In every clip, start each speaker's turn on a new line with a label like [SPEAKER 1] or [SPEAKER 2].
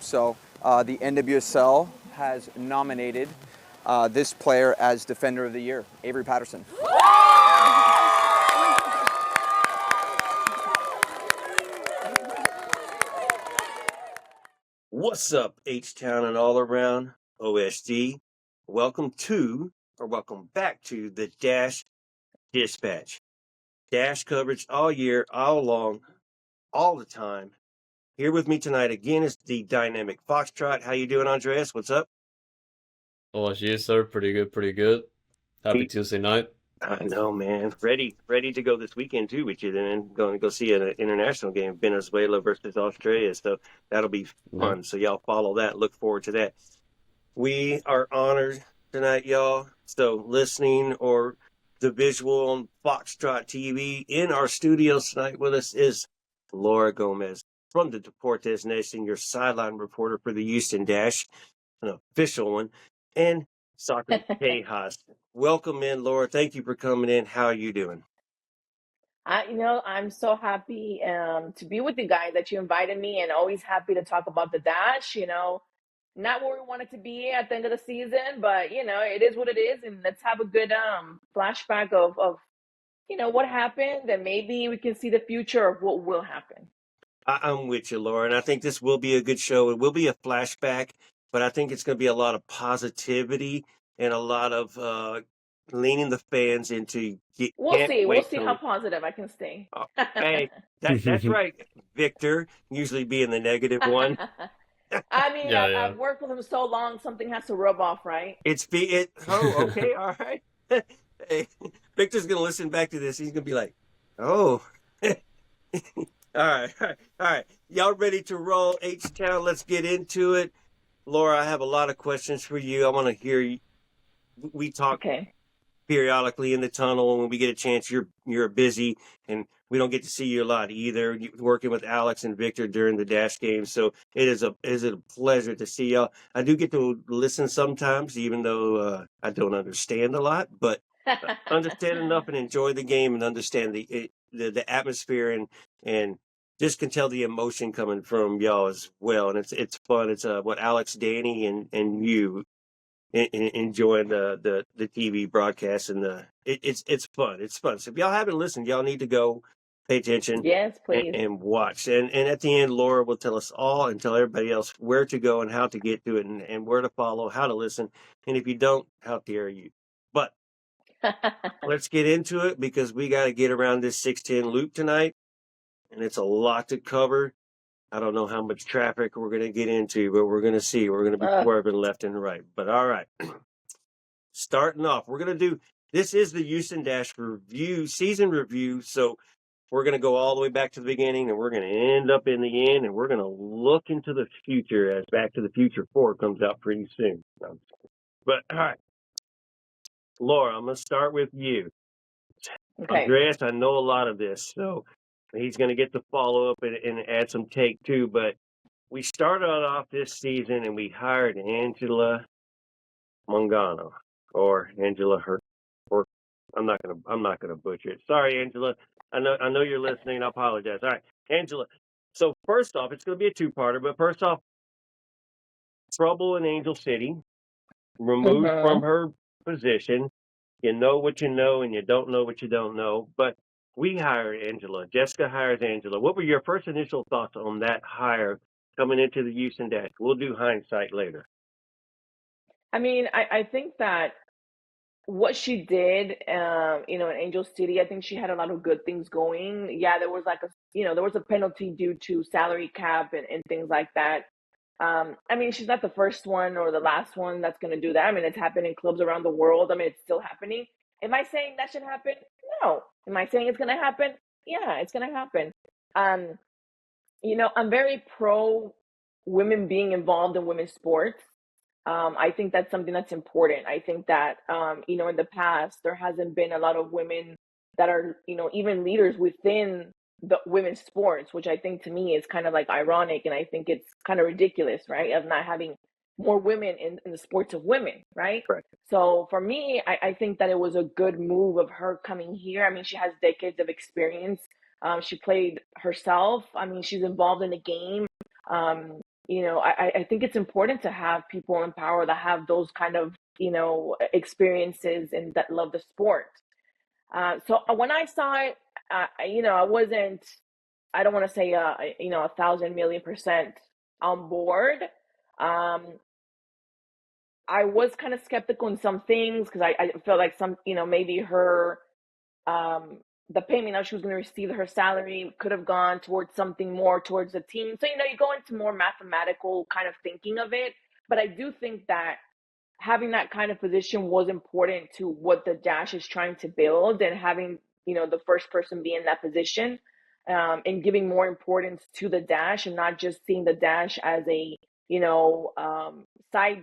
[SPEAKER 1] So the NWSL has nominated this player as Defender of the Year, Avery Patterson.
[SPEAKER 2] What's up, H-Town and all around OSD? Welcome back to the Dash Dispatch. Dash coverage all year, all along, all the time. Here with me tonight again is the dynamic Foxtrot. How you doing, Andres? What's up?
[SPEAKER 3] Oh, yes, sir. Pretty good. Happy Tuesday night.
[SPEAKER 2] I know, man. Ready to go this weekend too with you. Then going to go see an international game, Venezuela versus Australia. So that'll be fun.
[SPEAKER 3] Yeah.
[SPEAKER 2] So y'all follow that. Look forward to that. We are honored tonight, y'all. So listening or the visual on Foxtrot TV, in our studios tonight with us is Laura Gomez from the Deportes Nation, your sideline reporter for the Houston Dash, an official one, and soccer Tejas. Welcome in, Laura. Thank you for coming in. How are you doing?
[SPEAKER 4] I'm so happy to be with you guys, that you invited me, and always happy to talk about the Dash. Not where we want it to be at the end of the season, but it is what it is, and let's have a good flashback of what happened, and maybe we can see the future of what will happen.
[SPEAKER 2] I'm with you, Laura, and I think this will be a good show. It will be a flashback, but I think it's going to be a lot of positivity and a lot of leaning the fans into.
[SPEAKER 4] We'll see how positive I can stay.
[SPEAKER 2] Hey, that's right, Victor. Usually being the negative one.
[SPEAKER 4] I mean,
[SPEAKER 3] Yeah.
[SPEAKER 4] I've worked with him so long, something has to rub off, right?
[SPEAKER 2] Oh, okay, all right. Hey, Victor's gonna listen back to this. He's gonna be like, oh. All right. Y'all ready to roll, H-Town? Let's get into it. Laura, I have a lot of questions for you. I want to hear you. We talk periodically in the tunnel, and when we get a chance, you're busy, and we don't get to see you a lot either. You're working with Alex and Victor during the Dash game, so it is a pleasure to see y'all. I do get to listen sometimes, even though I don't understand a lot, but understand enough and enjoy the game and understand the atmosphere and just can tell the emotion coming from y'all as well. And it's fun. It's what Alex, Danny, and you enjoying the TV broadcast, and it's fun. It's fun. So if y'all haven't listened, y'all need to go pay attention.
[SPEAKER 4] Yes, please.
[SPEAKER 2] And watch. And at the end, Laura will tell us all and tell everybody else where to go and how to get to it and where to follow, how to listen. And if you don't, how dare you? But let's get into it, because we got to get around this 610 loop tonight, and it's a lot to cover. I don't know how much traffic we're going to get into, but we're going to see. We're going to be swerving left and right. But all right. Starting off, we're going to do, this is the Houston Dash review, season review. So we're going to go all the way back to the beginning, and we're going to end up in the end, and we're going to look into the future as Back to the Future 4 comes out pretty soon. But all right. Laura, I'm going to start with you.
[SPEAKER 4] Okay.
[SPEAKER 2] Andres, I know a lot of this, so he's going to get to follow up and add some take too. But we started off this season and we hired Angela Mangano, or Angela Hurt, or I'm not gonna butcher it. Sorry, Angela. I know you're listening. I apologize. All right, Angela. So first off, it's going to be a two-parter. But first off, trouble in Angel City, removed from her position. You know what you know, and you don't know what you don't know. But we hired Angela. Jessica hires Angela. What were your first initial thoughts on that hire coming into the Houston Dash? We'll do hindsight later.
[SPEAKER 4] I mean, I think that what she did, in Angel City, I think she had a lot of good things going. Yeah, there was there was a penalty due to salary cap and things like that. I mean, she's not the first one or the last one that's going to do that. I mean, it's happened in clubs around the world. I mean, it's still happening. Am I saying that should happen? No. Am I saying it's going to happen? Yeah, it's going to happen. I'm very pro women being involved in women's sports. I think that's something that's important. I think that, in the past, there hasn't been a lot of women that are, even leaders within the women's sports, which I think to me is kind of like ironic. And I think it's kind of ridiculous, right? Of not having more women in the sports of women, right?
[SPEAKER 2] Correct.
[SPEAKER 4] So for me, I think that it was a good move of her coming here. I mean, she has decades of experience. She played herself. I mean, she's involved in the game. I think it's important to have people in power that have those kind of, experiences and that love the sport. So when I saw it, I wasn't, I don't want to say, 1,000,000,000% on board. Um, I was kind of skeptical in some things because I felt like some, maybe her, um, the payment that she was going to receive, her salary could have gone towards something more towards the team. So, you go into more mathematical kind of thinking of it. But I do think that having that kind of position was important to what the Dash is trying to build, and having, the first person be in that position, and giving more importance to the Dash and not just seeing the Dash as a, side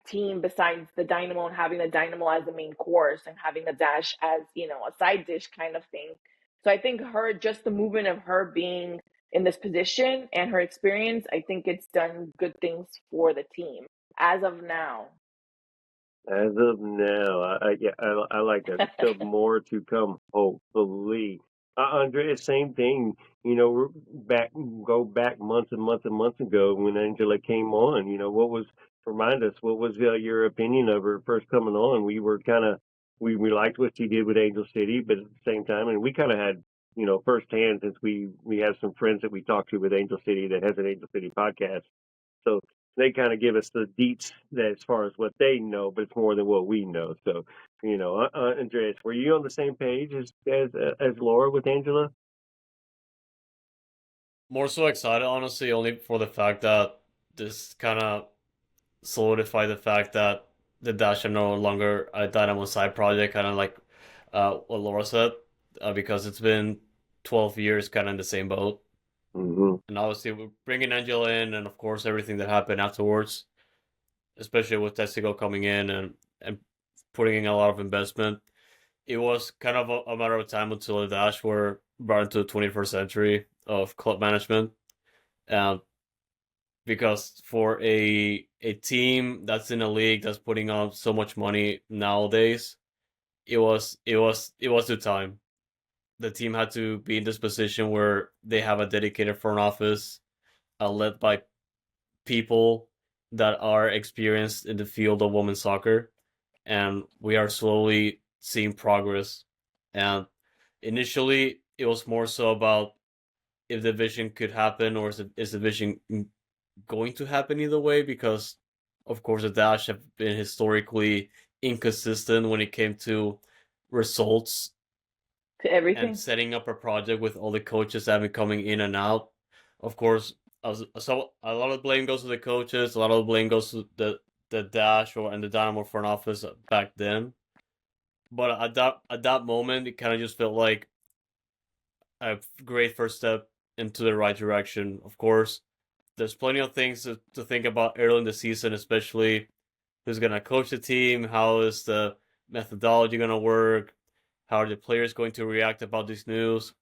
[SPEAKER 4] team besides the Dynamo, and having the Dynamo as the main course and having the Dash as, a side dish kind of thing. So I think just the movement of her being in this position and her experience, I think it's done good things for the team as of now.
[SPEAKER 2] As of now, I like that. There's still more to come, hopefully. Andrea, same thing. Go back months and months and months ago when Angela came on. Remind us, what was your opinion of her first coming on? We were we liked what she did with Angel City, but at the same time, and we kind of had, firsthand, since we have some friends that we talked to with Angel City that has an Angel City podcast. So they kind of give us the deets as far as what they know, but it's more than what we know. So, Andreas, were you on the same page as Laura with Angela?
[SPEAKER 3] More so excited, honestly, only for the fact that this kind of solidified the fact that the Dash are no longer a Dynamo side project, kind of like what Laura said, because it's been 12 years kind of in the same boat.
[SPEAKER 2] Mm-hmm.
[SPEAKER 3] And obviously, we're bringing Angela in, and of course, everything that happened afterwards, especially with Tessico coming in and putting in a lot of investment. It was kind of a matter of time until the Dash were brought into the 21st century of club management. Um, because for a team that's in a league that's putting on so much money nowadays, it was the time. The team had to be in this position where they have a dedicated front office, led by people that are experienced in the field of women's soccer, and we are slowly seeing progress. And initially, it was more so about if the vision could happen, or is the vision going to happen either way, because of course the Dash have been historically inconsistent when it came to results
[SPEAKER 4] To
[SPEAKER 3] and
[SPEAKER 4] everything.
[SPEAKER 3] setting up a project with all the coaches that have been coming in and out. Of course, so a lot of blame goes to the coaches, a lot of the blame goes to the Dash and the Dynamo front office back then. But at that moment, it kind of just felt like a great first step into the right direction. Of course, there's plenty of things to think about early in the season, especially who's going to coach the team, how is the methodology going to work, how are the players going to react about this news.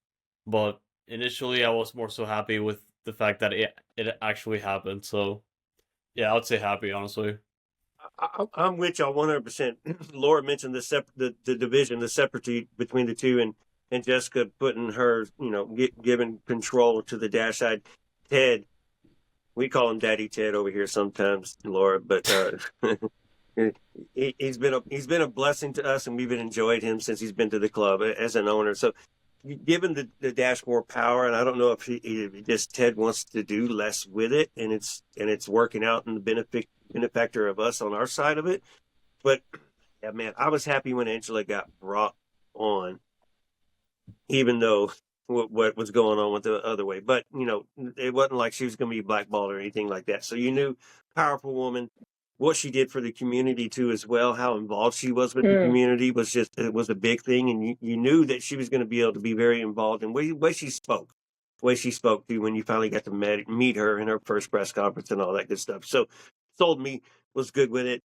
[SPEAKER 3] But initially, I was more so happy with the fact that it actually happened. So, yeah, I would say happy, honestly.
[SPEAKER 2] I'm with y'all 100%. Laura mentioned the division, the separate between the two, and Jessica putting her, giving control to the Dash side. Ted, we call him Daddy Ted over here sometimes, Laura, but he's been a blessing to us, and we've enjoyed him since he's been to the club as an owner. So, given the Dash more power, and I don't know if just Ted wants to do less with it, and it's working out in the benefactor of us on our side of it. But yeah, man, I was happy when Angela got brought on, even though what was going on with the other way. But it wasn't like she was going to be blackballed or anything like that. So you knew, powerful woman. What she did for the community too, as well, how involved she was with the community it was a big thing, and you knew that she was going to be able to be very involved in way she spoke, to when you finally got to meet her in her first press conference and all that good stuff. So, sold me, was good with it,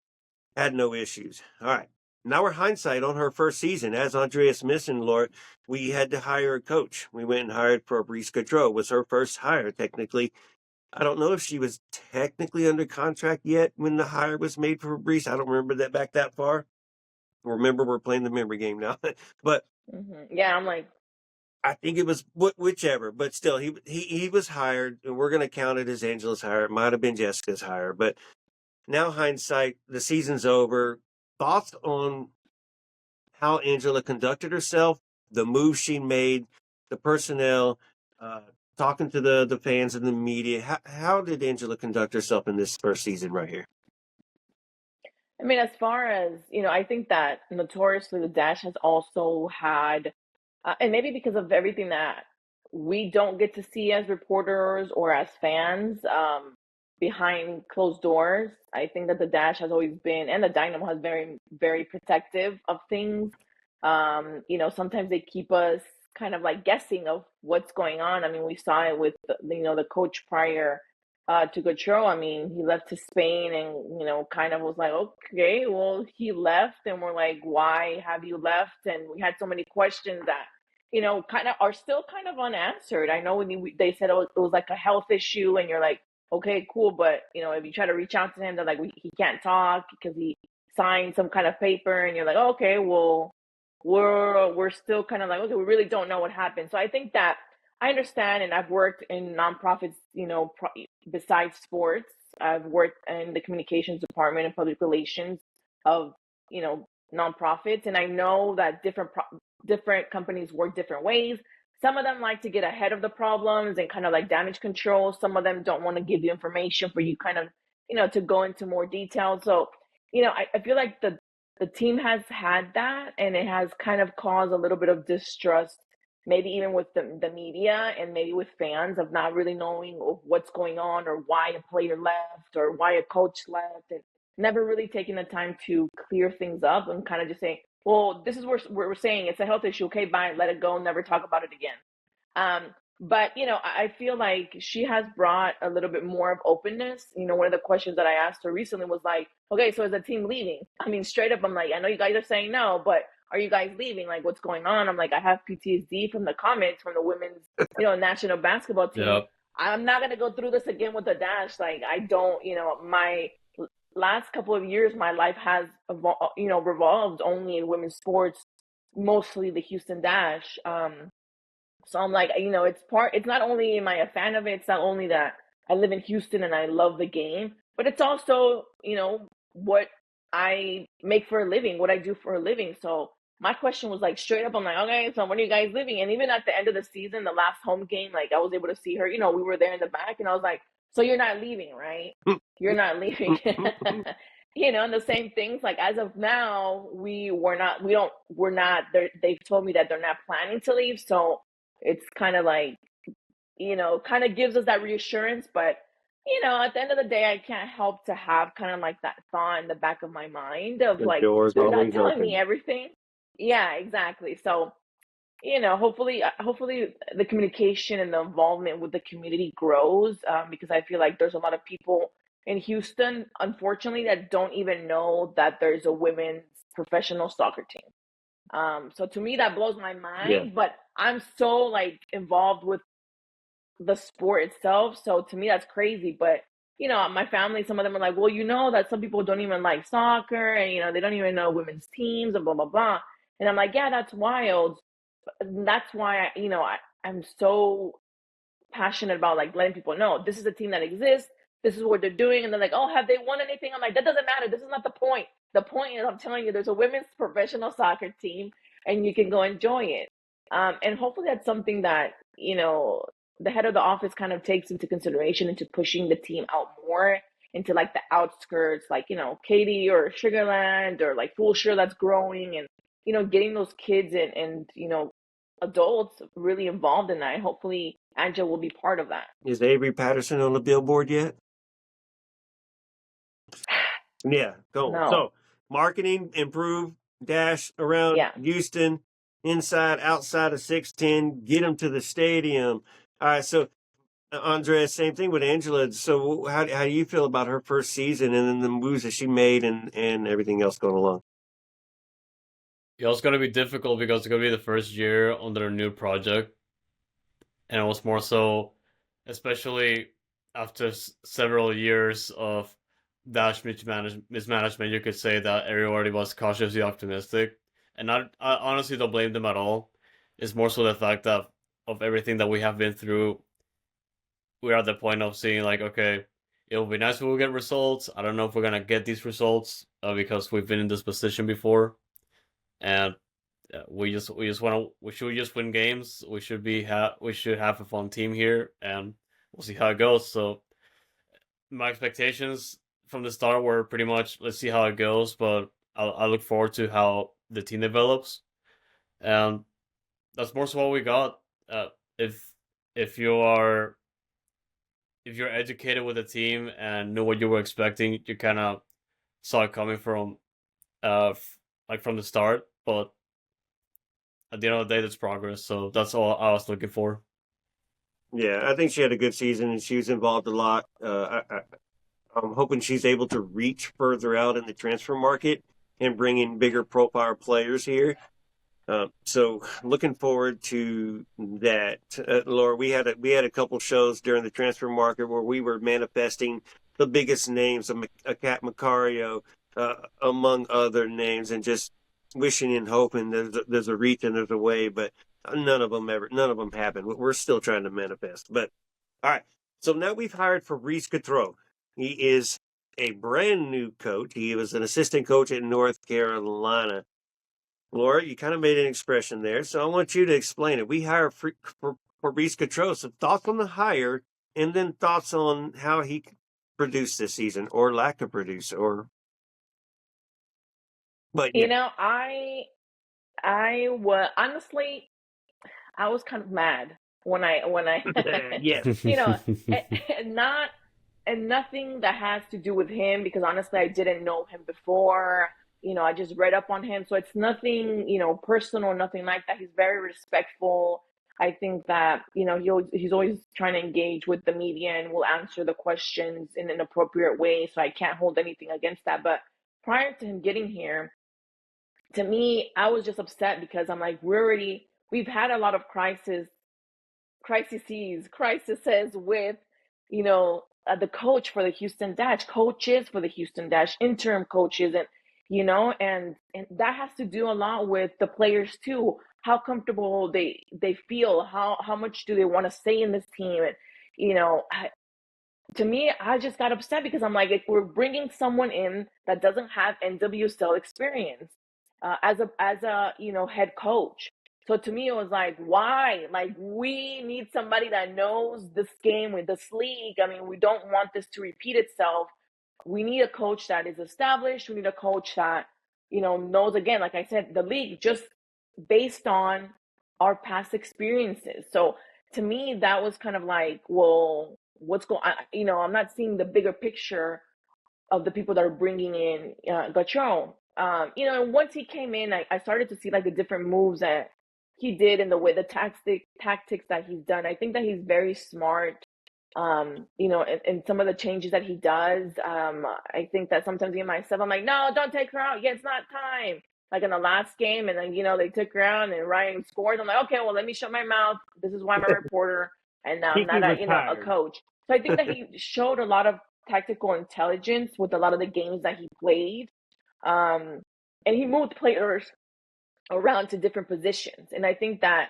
[SPEAKER 2] had no issues. All right. Now we're hindsight on her first season. As Andreas mentioned, Lord, we had to hire a coach. We went and hired Fabrice Gautrat. Was her first hire, technically. I don't know if she was technically under contract yet when the hire was made for Fabrice. I don't remember that back that far. Remember, we're playing the memory game now. But
[SPEAKER 4] Yeah, I'm like,
[SPEAKER 2] I think it was whichever, but still, he was hired, and we're going to count it as Angela's hire. It might have been Jessica's hire, but now hindsight, the season's over. Thoughts on how Angela conducted herself, the moves she made, the personnel, uh, talking to the fans and the media. How did Angela conduct herself in this first season right here?
[SPEAKER 4] I mean, as far as, I think that notoriously the Dash has also had, and maybe because of everything that we don't get to see as reporters or as fans, behind closed doors, I think that the Dash has always been, and the Dynamo has very, very protective of things. Sometimes they keep us kind of like guessing of what's going on. I mean, we saw it with the coach prior to Gautrat. I mean, he left to Spain and, kind of was like, okay, well, he left. And we're like, why have you left? And we had so many questions that, kind of are still kind of unanswered. I know they said it was like a health issue, and you're like, okay, cool. But, if you try to reach out to him, they're like, he can't talk because he signed some kind of paper. And you're like, okay, well, we're still kind of like, okay, we really don't know what happened. So I think that I understand, and I've worked in nonprofits, besides sports. I've worked in the communications department and public relations of, nonprofits, and I know that different companies work different ways. Some of them like to get ahead of the problems and kind of like damage control. Some of them don't want to give you information for you kind of, to go into more detail. So, I feel like the team has had that, and it has kind of caused a little bit of distrust, maybe even with the media and maybe with fans, of not really knowing what's going on or why a player left or why a coach left, and never really taking the time to clear things up and kind of just saying, well, this is where we're saying it's a health issue. Okay, bye, let it go, never talk about it again. But I feel like she has brought a little bit more of openness. One of the questions that I asked her recently was like, okay, so is the team leaving? I mean, straight up, I'm like, I know you guys are saying no, but are you guys leaving? Like, what's going on? I'm like, I have PTSD from the comments from the women's, national basketball team.
[SPEAKER 3] Yep.
[SPEAKER 4] I'm not gonna go through this again with the Dash. Like, I don't, my last couple of years, my life has, revolved only in women's sports, mostly the Houston Dash. So I'm like, it's not only am I a fan of it, it's not only that I live in Houston and I love the game, but it's also, what I make for a living, what I do for a living. So my question was like straight up, I'm like, okay, so when are you guys leaving? And even at the end of the season, the last home game, like I was able to see her, we were there in the back, and I was like, so you're not leaving, right? You're not leaving. And the same things, like as of now, we're not, they've told me that they're not planning to leave. So it's kind of like, kind of gives us that reassurance. But, at the end of the day, I can't help to have kind of like that thought in the back of my mind of
[SPEAKER 2] The
[SPEAKER 4] like,
[SPEAKER 2] door's
[SPEAKER 4] they're not
[SPEAKER 2] always
[SPEAKER 4] telling
[SPEAKER 2] open.
[SPEAKER 4] me everything. Yeah, exactly. So, hopefully the communication and the involvement with the community grows, because I feel like there's a lot of people in Houston, unfortunately, that don't even know that there's a women's professional soccer team. So to me, that blows my mind.
[SPEAKER 2] Yeah.
[SPEAKER 4] But I'm so like involved with the sport itself. So to me, that's crazy. But my family, some of them are like, well, that some people don't even like soccer, and they don't even know women's teams and blah blah blah. And I'm like, yeah, that's wild. That's why I'm so passionate about like letting people know this is a team that exists. This is what they're doing, and they're like, oh, have they won anything? I'm like, that doesn't matter. This is not the point. The point is, I'm telling you, there's a women's professional soccer team, and you can go enjoy it. And hopefully, that's something that the head of the office kind of takes into consideration into pushing the team out more into like the outskirts, like Katy or Sugarland or like Fulshire that's growing, and getting those kids and adults really involved in that. And hopefully, Angela will be part of that.
[SPEAKER 2] Is Avery Patterson on the billboard yet? Yeah, go.
[SPEAKER 4] No.
[SPEAKER 2] So marketing, improve, Dash around
[SPEAKER 4] Yeah.
[SPEAKER 2] Houston, inside, outside of 610, get them to the stadium. All right, so Andres, same thing with Angela. So how do you feel about her first season and then the moves that she made and everything else going along?
[SPEAKER 3] Yeah, it's gonna be difficult because it's gonna be the first year on their new project, and it was more so, especially after several years of Dash mismanagement. You could say that everybody was cautiously optimistic, and I honestly don't blame them at all. It's more so the fact that of everything that we have been through, we're at the point of seeing like, okay, it will be nice if we get results. I don't know if we're gonna get these results because we've been in this position before, and we should just win games. We should have a fun team here, and we'll see how it goes. So my expectations from the start were pretty much let's see how it goes, but I look forward to how the team develops, and that's more so what we got. If if you are if you're educated with the team and know what you were expecting, you kind of saw it coming from like from the start. But at the end of the day, that's progress. So that's all I was looking for.
[SPEAKER 2] Yeah, I think she had a good season and she was involved a lot. I'm hoping she's able to reach further out in the transfer market and bring in bigger profile players here. So looking forward to that. Laura, we had a couple shows during the transfer market where we were manifesting the biggest names, a Cat Macario, among other names, and just wishing and hoping there's a reach and there's a way, but none of them happened. We're still trying to manifest. But all right, so now we've hired Fabrice Gautrat. He is a brand new coach. He was an assistant coach at North Carolina. Laura, you kind of made an expression there, so I want you to explain it. We hire Fabrice Gautrat. So thoughts on the hire, and then thoughts on how he produced this season, or lack of produce, or. But
[SPEAKER 4] You know, I was honestly, I was kind of mad when I
[SPEAKER 2] yes,
[SPEAKER 4] you know, not and nothing that has to do with him because honestly I didn't know him before. I just read up on him, so it's nothing, personal, nothing like that. He's very respectful. I think that, he's always trying to engage with the media and will answer the questions in an appropriate way, so I can't hold anything against that. But prior to him getting here, to me, I was just upset because I'm like, we've had a lot of crises with, the coach for the Houston Dash, coaches for the Houston Dash, interim coaches, and and that has to do a lot with the players too. How comfortable they feel, how much do they want to stay in this team, and to me, I just got upset because I'm like, if we're bringing someone in that doesn't have NWSL experience as a head coach. So to me, it was like, why? Like, we need somebody that knows this game with this league. I mean, we don't want this to repeat itself. We need a coach that is established. We need a coach that knows, again, like I said, the league just based on our past experiences. So to me, that was kind of like, well, what's going on? I'm not seeing the bigger picture of the people that are bringing in Gautrat. And once he came in, I started to see like the different moves that he did and the way the tactics that he's done. I think that he's very smart. And some of the changes that he does, I think that sometimes me myself, I'm like, no, don't take her out. Yeah, it's not time. Like in the last game, and then they took her out and Ryan scores. I'm like, okay, well, let me shut my mouth. This is why I'm a reporter, and I'm
[SPEAKER 2] Kiki
[SPEAKER 4] not
[SPEAKER 2] was
[SPEAKER 4] a
[SPEAKER 2] tired.
[SPEAKER 4] coach. So I think that he showed a lot of tactical intelligence with a lot of the games that he played, and he moved players around to different positions. And I think that,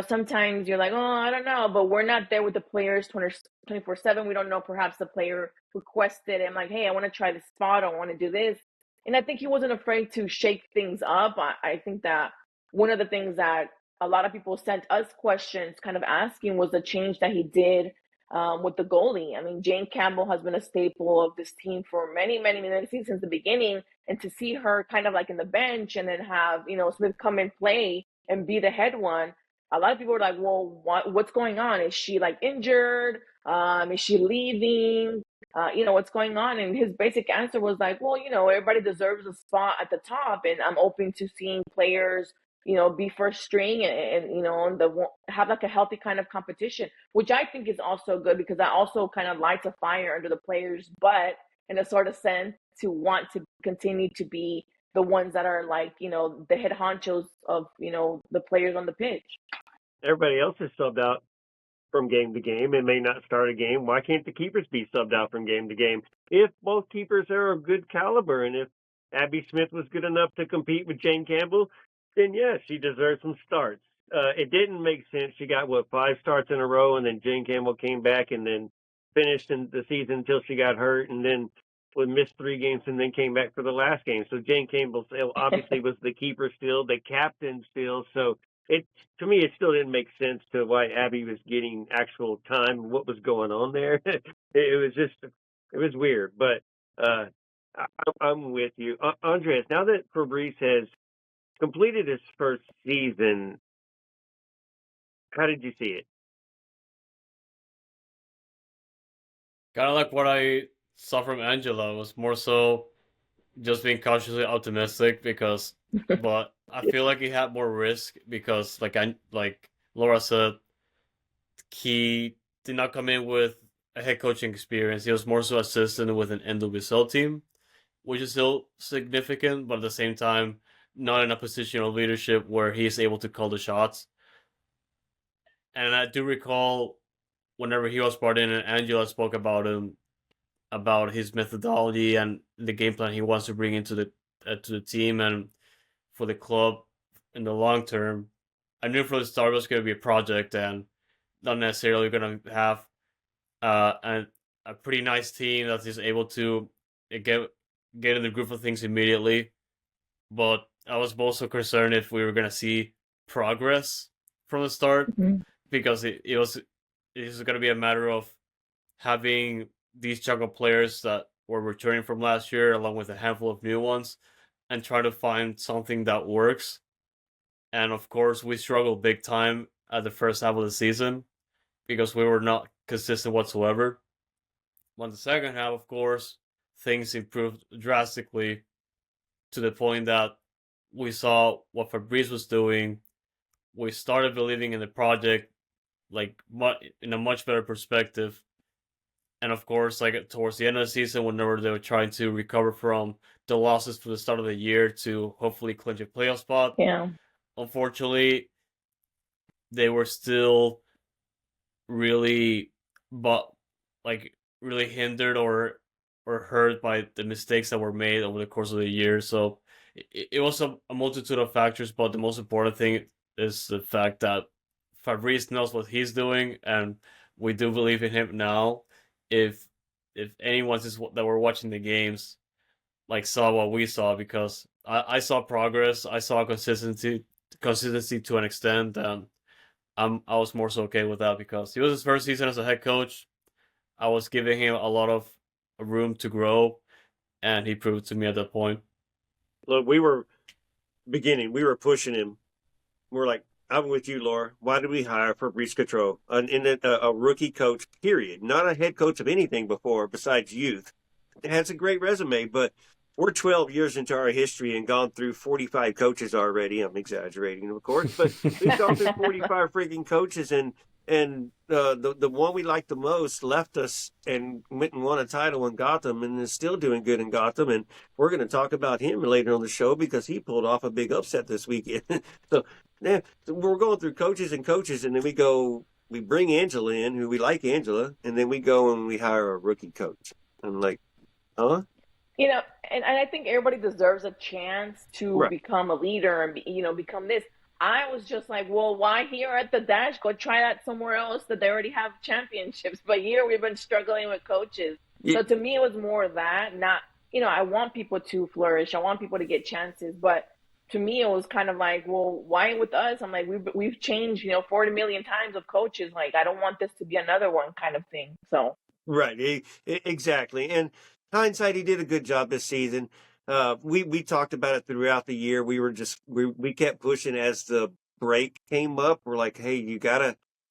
[SPEAKER 4] sometimes you're like, oh, I don't know, but we're not there with the players 24/7. We don't know, perhaps the player requested it. I'm like, hey, I want to try this spot. I want to do this. And I think he wasn't afraid to shake things up. I think that one of the things that a lot of people sent us questions kind of asking was the change that he did with the goalie. I mean, Jane Campbell has been a staple of this team for many, many, many seasons since the beginning. And to see her kind of like in the bench and then have, Smith come and play and be the head one, a lot of people are like, well, what's going on? Is she like injured? Is she leaving? What's going on? And his basic answer was like, well, everybody deserves a spot at the top, and I'm open to seeing players, be first string and have like a healthy kind of competition, which I think is also good because that also kind of lights a fire under the players' butt in a sort of sense to want to continue to be the ones that are like, the head honchos of, the players on the pitch.
[SPEAKER 2] Everybody else is subbed out from game to game and may not start a game. Why can't the keepers be subbed out from game to game? If both keepers are of good caliber, and if Abby Smith was good enough to compete with Jane Campbell, then yes, she deserves some starts. it didn't make sense. She got, 5 starts in a row, and then Jane Campbell came back and then finished in the season until she got hurt, and then missed 3 games and then came back for the last game. So Jane Campbell obviously was the keeper still, the captain still. So to me, it still didn't make sense to why Abby was getting actual time, what was going on there. It was weird. But I'm with you. Andres, now that Fabrice has completed his first season, how did you see it?
[SPEAKER 3] Kind of like what I saw from Angela, was more so just being cautiously optimistic but I feel like he had more risk because, like Laura said, he did not come in with a head coaching experience. He was more so assistant with an NWSL team, which is still significant, but at the same time, not in a position of leadership where he is able to call the shots. And I do recall whenever he was brought in and Angela spoke about him, about his methodology and the game plan he wants to bring into the team and for the club in the long term. I knew from the start it was going to be a project and not necessarily going to have a pretty nice team that is able to get in the groove of things immediately. But I was also concerned if we were going to see progress from the start, because it was going to be a matter of having these chunk of players that were returning from last year, along with a handful of new ones, and try to find something that works. And of course, we struggled big time at the first half of the season because we were not consistent whatsoever. On the second half, of course, things improved drastically to the point that we saw what Fabrice was doing. We started believing in the project, like in a much better perspective. And of course, like towards the end of the season, whenever they were trying to recover from the losses from the start of the year to hopefully clinch a playoff spot, unfortunately, they were still really, really hindered or hurt by the mistakes that were made over the course of the year. So it was a multitude of factors, but the most important thing is the fact that Fabrice knows what he's doing, and we do believe in him now. If anyone that were watching the games saw what we saw, because I saw progress, I saw consistency to an extent, and I was more so okay with that because he was his first season as a head coach. I was giving him a lot of room to grow, and he proved to me at that point.
[SPEAKER 2] Look, we were pushing him. We're like, I'm with you, Laura. Why did we hire Fabrice Gautrat, a rookie coach, period? Not a head coach of anything before besides youth. It has a great resume, but we're 12 years into our history and gone through 45 coaches already. I'm exaggerating, of course, but we've gone through 45 freaking coaches, and the one we liked the most left us and went and won a title in Gotham and is still doing good in Gotham. And we're going to talk about him later on the show because he pulled off a big upset this weekend. So we're going through coaches, and then we bring Angela in, who we like Angela, and then we go and we hire a rookie coach. I'm like, huh?
[SPEAKER 4] And I think everybody deserves a chance to become a leader and, become this. I was just like, well, why here at the Dash? Go try that somewhere else that they already have championships. But here we've been struggling with coaches. Yeah. So to me, it was more that, not, I want people to flourish. I want people to get chances. But to me, it was kind of like, well, why with us? I'm like, we've changed, 40 million times of coaches. Like, I don't want this to be another one kind of thing. So.
[SPEAKER 2] Right. Exactly. And hindsight, he did a good job this season. We talked about it throughout the year. We kept pushing as the break came up. We're like, hey, you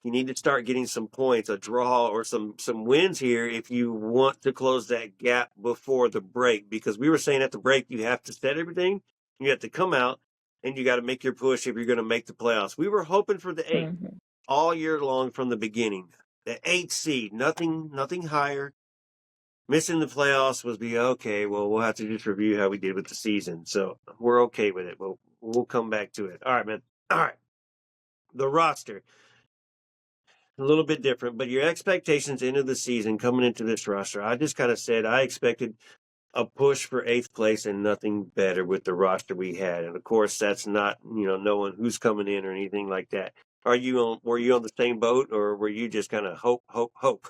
[SPEAKER 2] need to start getting some points, a draw or some wins here if you want to close that gap before the break. Because we were saying at the break, you have to set everything. You have to come out and you got to make your push if you're going to make the playoffs. We were hoping for the 8th all year long from the beginning. The 8th seed, nothing higher. Missing the playoffs was okay. Well, we'll have to just review how we did with the season. So we're okay with it. We'll come back to it. All right, man. All right. The roster, a little bit different, but your expectations into the season coming into this roster, I just kind of said I expected a push for 8th place and nothing better with the roster we had. And of course, that's not, knowing who's coming in or anything like that. Were you on the same boat, or were you just kind of hope, hope, hope?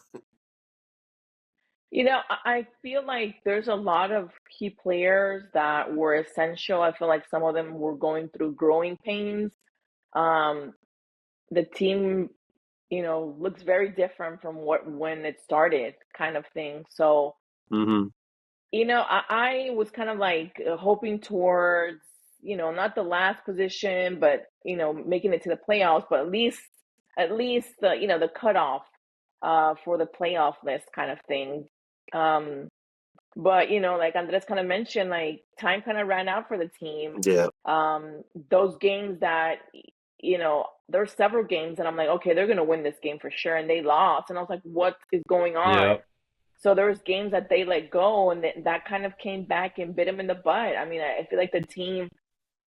[SPEAKER 4] I feel like there's a lot of key players that were essential. I feel like some of them were going through growing pains. Um, the team, looks very different from when it started, kind of thing. So,
[SPEAKER 2] Mm-hmm.
[SPEAKER 4] I was kind of like hoping towards, not the last position, but making it to the playoffs, but at least the the cutoff for the playoff list kind of thing. Um, but like Andres kind of mentioned, like time kind of ran out for the team.
[SPEAKER 2] Yeah.
[SPEAKER 4] Those games that there's several games and I'm like, okay, they're gonna win this game for sure, and they lost, and I was like, what is going on?
[SPEAKER 3] Yeah.
[SPEAKER 4] So there was games that they let go, and that kind of came back and bit them in the butt. I mean, I feel like the team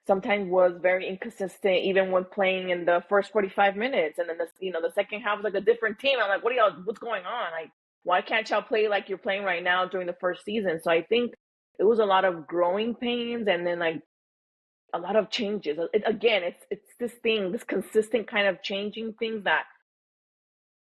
[SPEAKER 4] sometimes was very inconsistent, even when playing in the first 45 minutes, and then the second half was like a different team. I'm like, what's going on? Like, why can't y'all play like you're playing right now during the first season? So I think it was a lot of growing pains, and then like a lot of changes. Again, it's this consistent kind of changing things that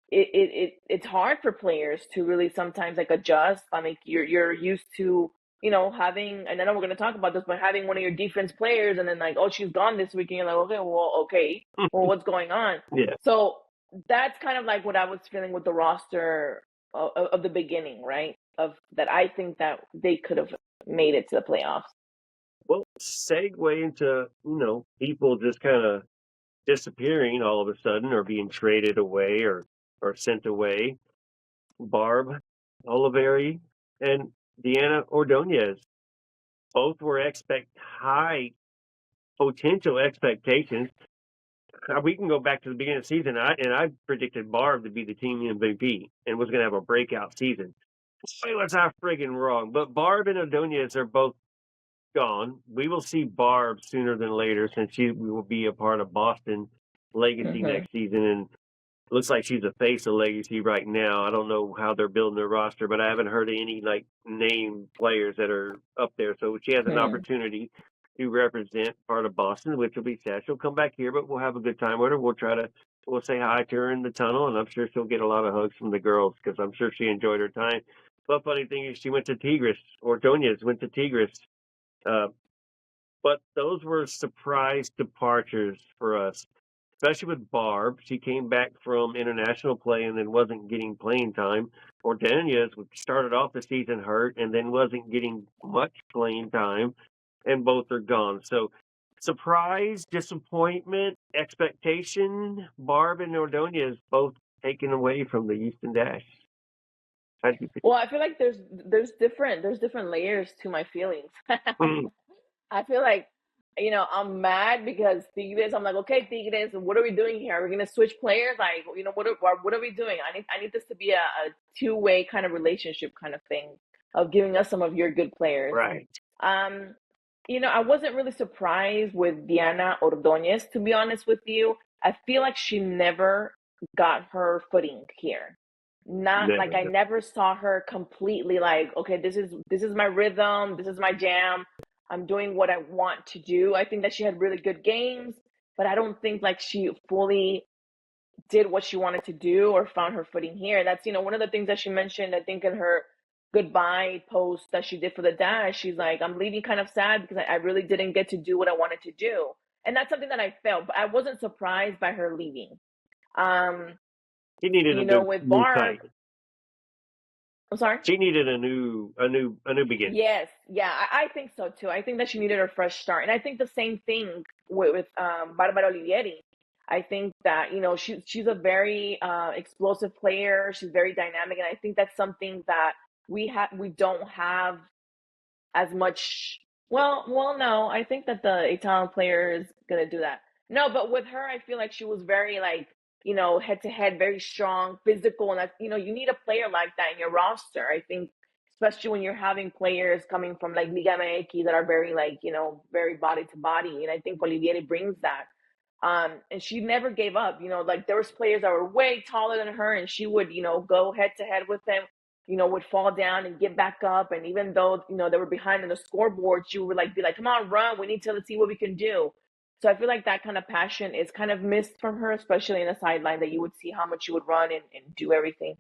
[SPEAKER 4] it's hard for players to really sometimes like adjust. I mean, you're used to having, and I know we're going to talk about this, but having one of your defense players, and then like, oh, she's gone this week, and you're like, well, what's going on?
[SPEAKER 2] Yeah.
[SPEAKER 4] So that's kind of like what I was feeling with the roster of the beginning, right? Of that, I think that they could have made it to the playoffs.
[SPEAKER 2] Well, segue into, people just kind of disappearing all of a sudden or being traded away or sent away. Barb Olivari and Deanna Ordonez both were high potential expectations. We can go back to the beginning of the season, and I predicted Barb to be the team MVP and was going to have a breakout season. Boy, was I friggin' wrong. But Barb and Ordonez are both gone. We will see Barb sooner than later, since she will be a part of Boston Legacy next season, and looks like she's a face of Legacy right now. I don't know how they're building their roster, but I haven't heard any name players that are up there. So she has an opportunity to represent part of Boston, which will be sad. She'll come back here, but we'll have a good time with her. We'll say hi to her in the tunnel, and I'm sure she'll get a lot of hugs from the girls, because I'm sure she enjoyed her time. But funny thing is, she went to Tigres, or Ordonez went to Tigres. But those were surprise departures for us, especially with Barb. She came back from international play and then wasn't getting playing time. Ordonez started off the season hurt and then wasn't getting much playing time, and both are gone. So, surprise, disappointment, expectation. Barb and Ordonez both taken away from the Houston Dash. How do you think?
[SPEAKER 4] Well, I feel like there's different layers to my feelings. I feel like, I'm mad because Tigres. I'm like, okay, Tigres, what are we doing here? Are we gonna switch players? Like, what are we doing? I need this to be a two-way kind of relationship kind of thing of giving us some of your good players.
[SPEAKER 2] Right.
[SPEAKER 4] I wasn't really surprised with Diana Ordonez, to be honest with you. I feel like she never got her footing here. Not like I never saw her completely like, okay, this is my rhythm, this is my jam. I'm doing what I want to do. I think that she had really good games, but I don't think like she fully did what she wanted to do or found her footing here. That's, one of the things that she mentioned, I think, in her goodbye post that she did for the Dash. She's like, I'm leaving kind of sad because I really didn't get to do what I wanted to do. And that's something that I felt, but I wasn't surprised by her leaving.
[SPEAKER 2] She needed a
[SPEAKER 4] with
[SPEAKER 2] new
[SPEAKER 4] Barb,
[SPEAKER 2] fight.
[SPEAKER 4] I'm sorry?
[SPEAKER 2] She needed a new beginning.
[SPEAKER 4] Yes, yeah, I think so too. I think that she needed a fresh start, and I think the same thing with Barbara Olivieri. I think that she's a very explosive player. She's very dynamic, and I think that's something that we don't have as much. Well, no, I think that the Italian player is gonna do that. No, but with her, I feel like she was very like head to head, very strong, physical, and that you need a player like that in your roster. I think, especially when you're having players coming from like Liga MX that are very like very body to body, and I think Olivieri brings that. And she never gave up. Like there was players that were way taller than her, and she would go head to head with them. would fall down and get back up. And even though, they were behind in the scoreboard, she would be like, come on, run. We need to let's see what we can do. So I feel like that kind of passion is kind of missed from her, especially in the sideline, that you would see how much she would run and do everything.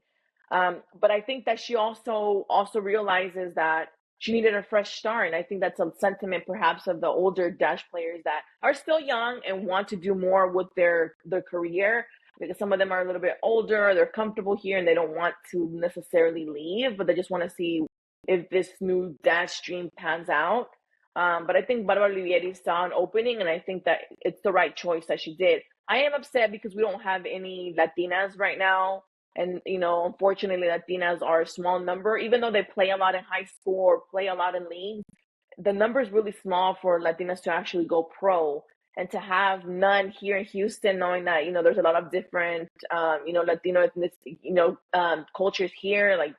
[SPEAKER 4] But I think that she also realizes that she needed a fresh start. And I think that's a sentiment perhaps of the older Dash players that are still young and want to do more with their career, because some of them are a little bit older, they're comfortable here and they don't want to necessarily leave, but they just want to see if this new Dash dream pans out. But I think Barbara Olivieri saw an opening, and I think that it's the right choice that she did. I am upset because we don't have any Latinas right now. And, unfortunately, Latinas are a small number, even though they play a lot in high school or play a lot in leagues. The number is really small for Latinas to actually go pro, and to have none here in Houston, knowing that, there's a lot of different, Latino ethnic, cultures here, like,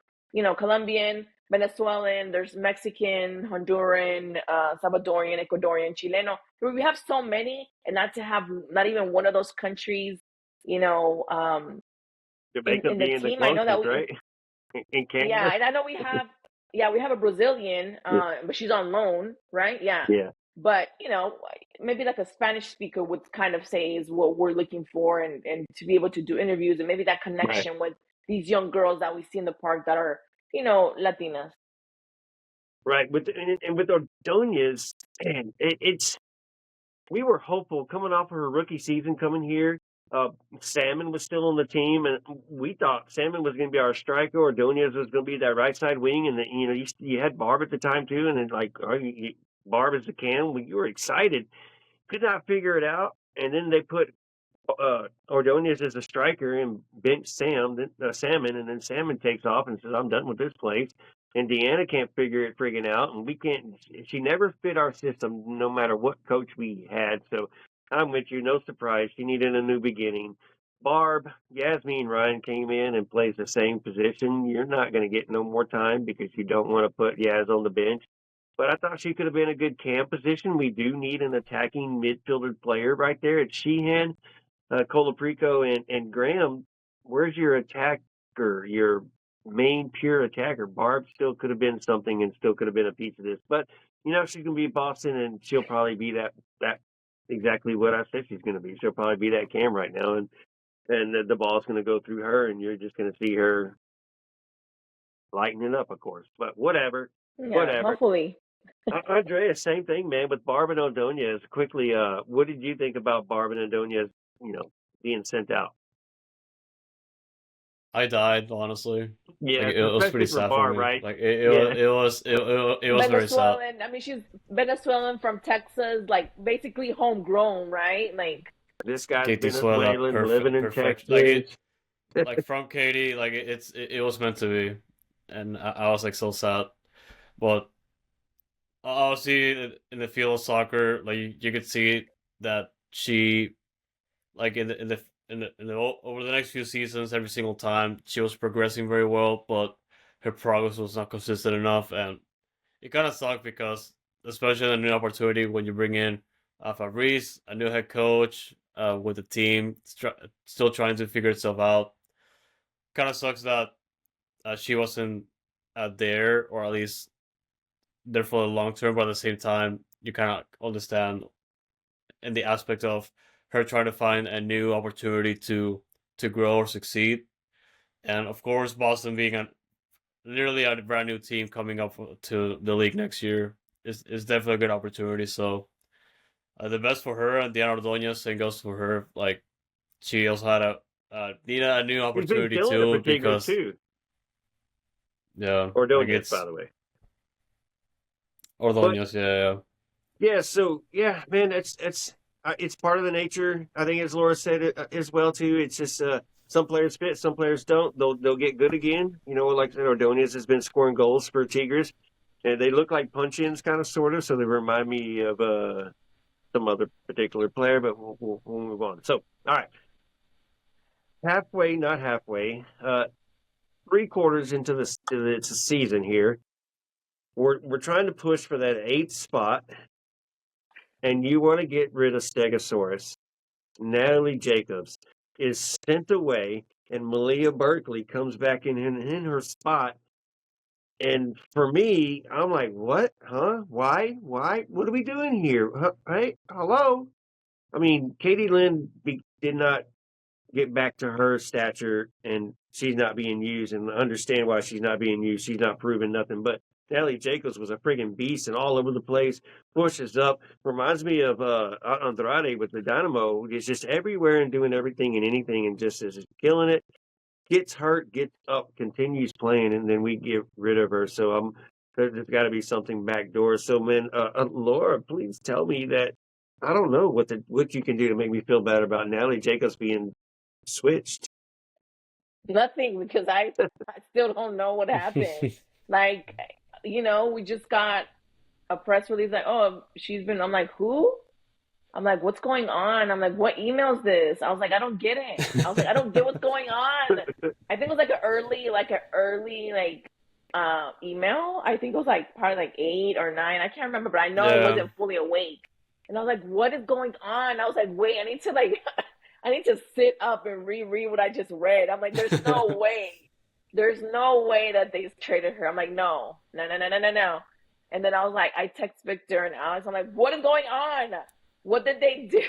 [SPEAKER 4] Colombian, Venezuelan, there's Mexican, Honduran, Salvadorian, Ecuadorian, Chileno. We have so many, and not to have not even one of those countries,
[SPEAKER 2] Jamaica
[SPEAKER 4] in the
[SPEAKER 2] being the
[SPEAKER 4] team. I know that
[SPEAKER 2] closest, right? In Canada.
[SPEAKER 4] yeah, and I know we have a Brazilian, but she's on loan, right? Yeah.
[SPEAKER 2] Yeah.
[SPEAKER 4] But, maybe like a Spanish speaker would kind of say is what we're looking for, and to be able to do interviews, and maybe that connection with these young girls that we see in the park that are, Latinas.
[SPEAKER 2] Right. With Ordonez, man, we were hopeful coming off of her rookie season coming here. Salmon was still on the team, and we thought Salmon was going to be our striker. Ordonez was going to be that right side wing, and you had Barb at the time too, and then Barb is the can. You were excited, could not figure it out, and then they put Ordonez as a striker and bench Salmon, and then Salmon takes off and says, "I'm done with this place." And Deanna can't figure it friggin' out, and we can't. She never fit our system, no matter what coach we had. So I'm with you. No surprise, she needed a new beginning. Barb, Yasmin Ryan came in and plays the same position. You're not going to get no more time because you don't want to put Yaz on the bench. But I thought she could have been a good cam position. We do need an attacking midfielder player right there at Sheehan. Colaprico and Graham, where's your attacker, your main pure attacker? Barb still could have been something and still could have been a piece of this. But, she's going to be Boston, and she'll probably be that exactly what I said she's going to be. She'll probably be that cam right now, and the ball's going to go through her, and you're just going to see her lightening up, of course. But whatever.
[SPEAKER 4] Yeah,
[SPEAKER 2] whatever.
[SPEAKER 4] hopefully.
[SPEAKER 2] Andrea, same thing, man, with Barb and Ordonez. Quickly, what did you think about Barb and Ordonez, being sent out?
[SPEAKER 3] I died, honestly.
[SPEAKER 2] Yeah,
[SPEAKER 3] Like, it was
[SPEAKER 2] especially
[SPEAKER 3] pretty
[SPEAKER 2] for
[SPEAKER 3] sad
[SPEAKER 2] Barb,
[SPEAKER 3] for me.
[SPEAKER 2] right?
[SPEAKER 3] Like
[SPEAKER 2] Yeah.
[SPEAKER 3] it was very sad.
[SPEAKER 4] Venezuelan. I mean, she's Venezuelan from Texas, like basically homegrown, right? Like,
[SPEAKER 2] This guy's
[SPEAKER 3] Katie Suela,
[SPEAKER 2] Venezuelan, living in
[SPEAKER 3] perfect.
[SPEAKER 2] Texas.
[SPEAKER 3] Like from Katie, like it was meant to be, and I was like so sad. But obviously, in the field of soccer, like you could see that she, like over the next few seasons, every single time she was progressing very well, but her progress was not consistent enough, and it kind of sucked because, especially in a new opportunity when you bring in Fabrice, a new head coach with the team, still trying to figure itself out. Kind of sucks that she wasn't there, or at least there for the long term, but at the same time, you kind of understand in the aspect of her trying to find a new opportunity to grow or succeed. And of course, Boston being literally a brand new team coming up to the league next year is definitely a good opportunity. So the best for her, and Diana Ordonez, same goes for her. Like, she also had need a new opportunity
[SPEAKER 2] He's been
[SPEAKER 3] too,
[SPEAKER 2] killing it for
[SPEAKER 3] because
[SPEAKER 2] too.
[SPEAKER 3] Yeah,
[SPEAKER 2] Ordonez, by the way.
[SPEAKER 3] Ordonez, yeah.
[SPEAKER 2] Yeah, so yeah, man, it's part of the nature. I think, as Laura said it, as well too. It's just some players fit, some players don't. They'll get good again. Like I said, Ordonez has been scoring goals for Tigers, and they look like punch-ins, kind of, sort of. So they remind me of some other particular player, but we'll move on. So, all right, not halfway. 3 quarters into the season here. We're trying to push for that 8th spot, and you want to get rid of Stegosaurus. Natalie Jacobs is sent away, and Malia Berkeley comes back in her spot. And for me, I'm like, what? Huh? Why? What are we doing here? Huh? Hey, hello? I mean, Katie Lynn did not get back to her stature, and she's not being used, and understand why she's not being used. She's not proving nothing. But Natalie Jacobs was a friggin' beast and all over the place, pushes up. Reminds me of Andrade with the Dynamo. It's just everywhere and doing everything and anything and just is killing it. Gets hurt, gets up, continues playing, and then we get rid of her. So there's got to be something backdoor. So, man, Laura, please tell me that I don't know what you can do to make me feel bad about Natalie Jacobs being switched.
[SPEAKER 4] Nothing, because I still don't know what happened. Like, we just got a press release like, oh, I'm like, who? I'm like, what's going on? I'm like, what email is this? I was like, I don't get it. I was like, I don't get what's going on. I think it was like an early email. I think it was like probably like 8 or 9. I can't remember, but I know I
[SPEAKER 3] Yeah.
[SPEAKER 4] wasn't fully awake. And I was like, what is going on? I was like, wait, I need to I need to sit up and reread what I just read. I'm like, there's no way. There's no way that they traded her. I'm like, no. And then I was like, I text Victor and Alex. I'm like, what is going on? What did they do?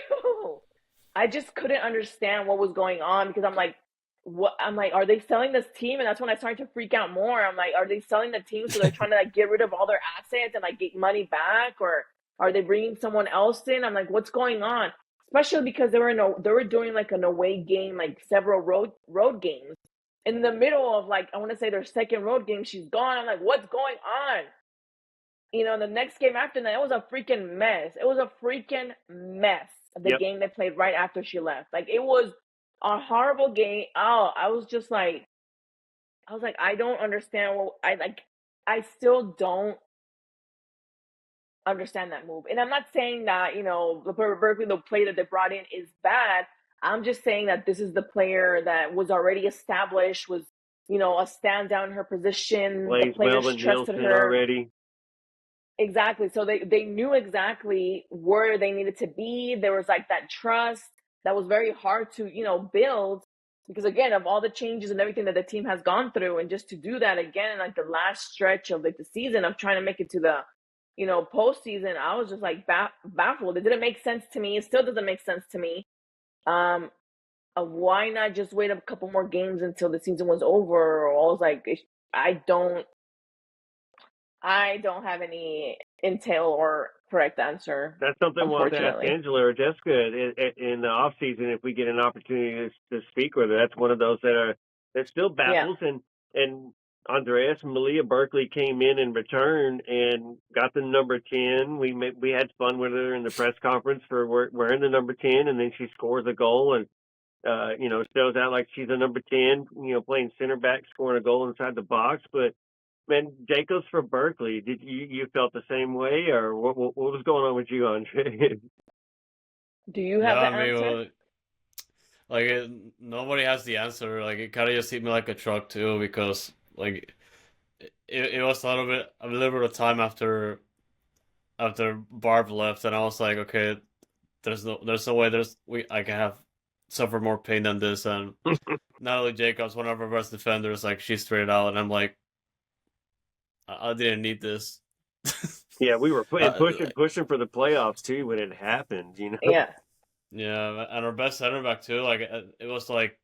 [SPEAKER 4] I just couldn't understand what was going on, because I'm like, what? I'm like, are they selling this team? And that's when I started to freak out more. I'm like, are they selling the team so they're trying to like get rid of all their assets and like get money back, or are they bringing someone else in? I'm like, what's going on? Especially because they were doing like an away game, like several road games. In the middle of like, I want to say their second road game, she's gone. I'm like, what's going on? The next game after that, it was a freaking mess. It was a freaking mess. The
[SPEAKER 2] Yep.
[SPEAKER 4] game they played right after she left. Like, it was a horrible game. Oh, I was like, I don't understand I still don't understand that move. And I'm not saying that, Berkeley, the player that they brought in, is bad. I'm just saying that this is the player that was already established, was, a stand down in her position. The
[SPEAKER 2] Plays
[SPEAKER 4] players
[SPEAKER 2] Melvin
[SPEAKER 4] trusted
[SPEAKER 2] Nielsen
[SPEAKER 4] her.
[SPEAKER 2] already.
[SPEAKER 4] Exactly. So they knew exactly where they needed to be. There was like that trust that was very hard to, build, because again, of all the changes and everything that the team has gone through, and just to do that again in like the last stretch of like the season of trying to make it to the, postseason, I was just like baffled. It didn't make sense to me. It still doesn't make sense to me. Why not just wait a couple more games until the season was over? Or I was like, I don't have any intel or correct answer,
[SPEAKER 2] That's something we'll have to ask
[SPEAKER 4] unfortunately.
[SPEAKER 2] Angela or Jessica in the off season if we get an opportunity to speak with her. That's one of those that still
[SPEAKER 4] Yeah.
[SPEAKER 2] baffles. And Andreas and Malia Berkeley came in return and got the number 10. We had fun with her in the press conference for wearing the number 10, and then she scores a goal and shows out like she's a number 10. Playing center back, scoring a goal inside the box, but. Man, Jacobs for Berkeley. Did you felt the same way, or what was going on with you, Andre?
[SPEAKER 4] Do you
[SPEAKER 3] Yeah,
[SPEAKER 4] have the
[SPEAKER 3] I mean,
[SPEAKER 4] answer?
[SPEAKER 3] well, like nobody has the answer. Like it kind of just hit me like a truck too, because like it was a little bit of time after Barb left, and I was like, okay, there's no way I can have suffer more pain than this. And Natalie Jacobs, one of our best defenders, like she's straight out, and I'm like, I didn't need this.
[SPEAKER 2] Yeah, we were
[SPEAKER 3] Like,
[SPEAKER 2] pushing for the playoffs too when it happened.
[SPEAKER 4] Yeah.
[SPEAKER 3] yeah, and our best center back too. Like it was like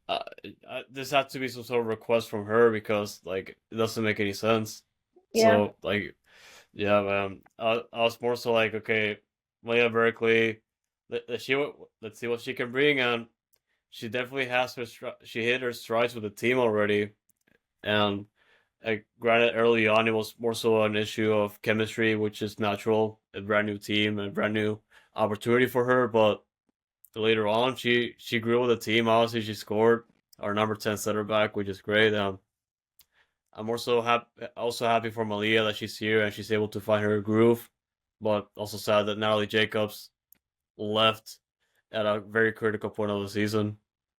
[SPEAKER 3] uh, this had to be some sort of request from her, because like it doesn't make any sense.
[SPEAKER 4] Yeah.
[SPEAKER 3] So like, yeah, man, I was more so like, okay, Malia Berkeley, let's see what she can bring, and she definitely has she hit her strides with the team already, and granted, early on it was more so an issue of chemistry, which is natural, a brand new team, a brand new opportunity for her, but later on she grew with the team. Obviously, she scored our number 10 center back, which is great. I'm also happy for Malia that she's here and she's able to find her groove, but also sad that Natalie Jacobs left at a very critical point of the season.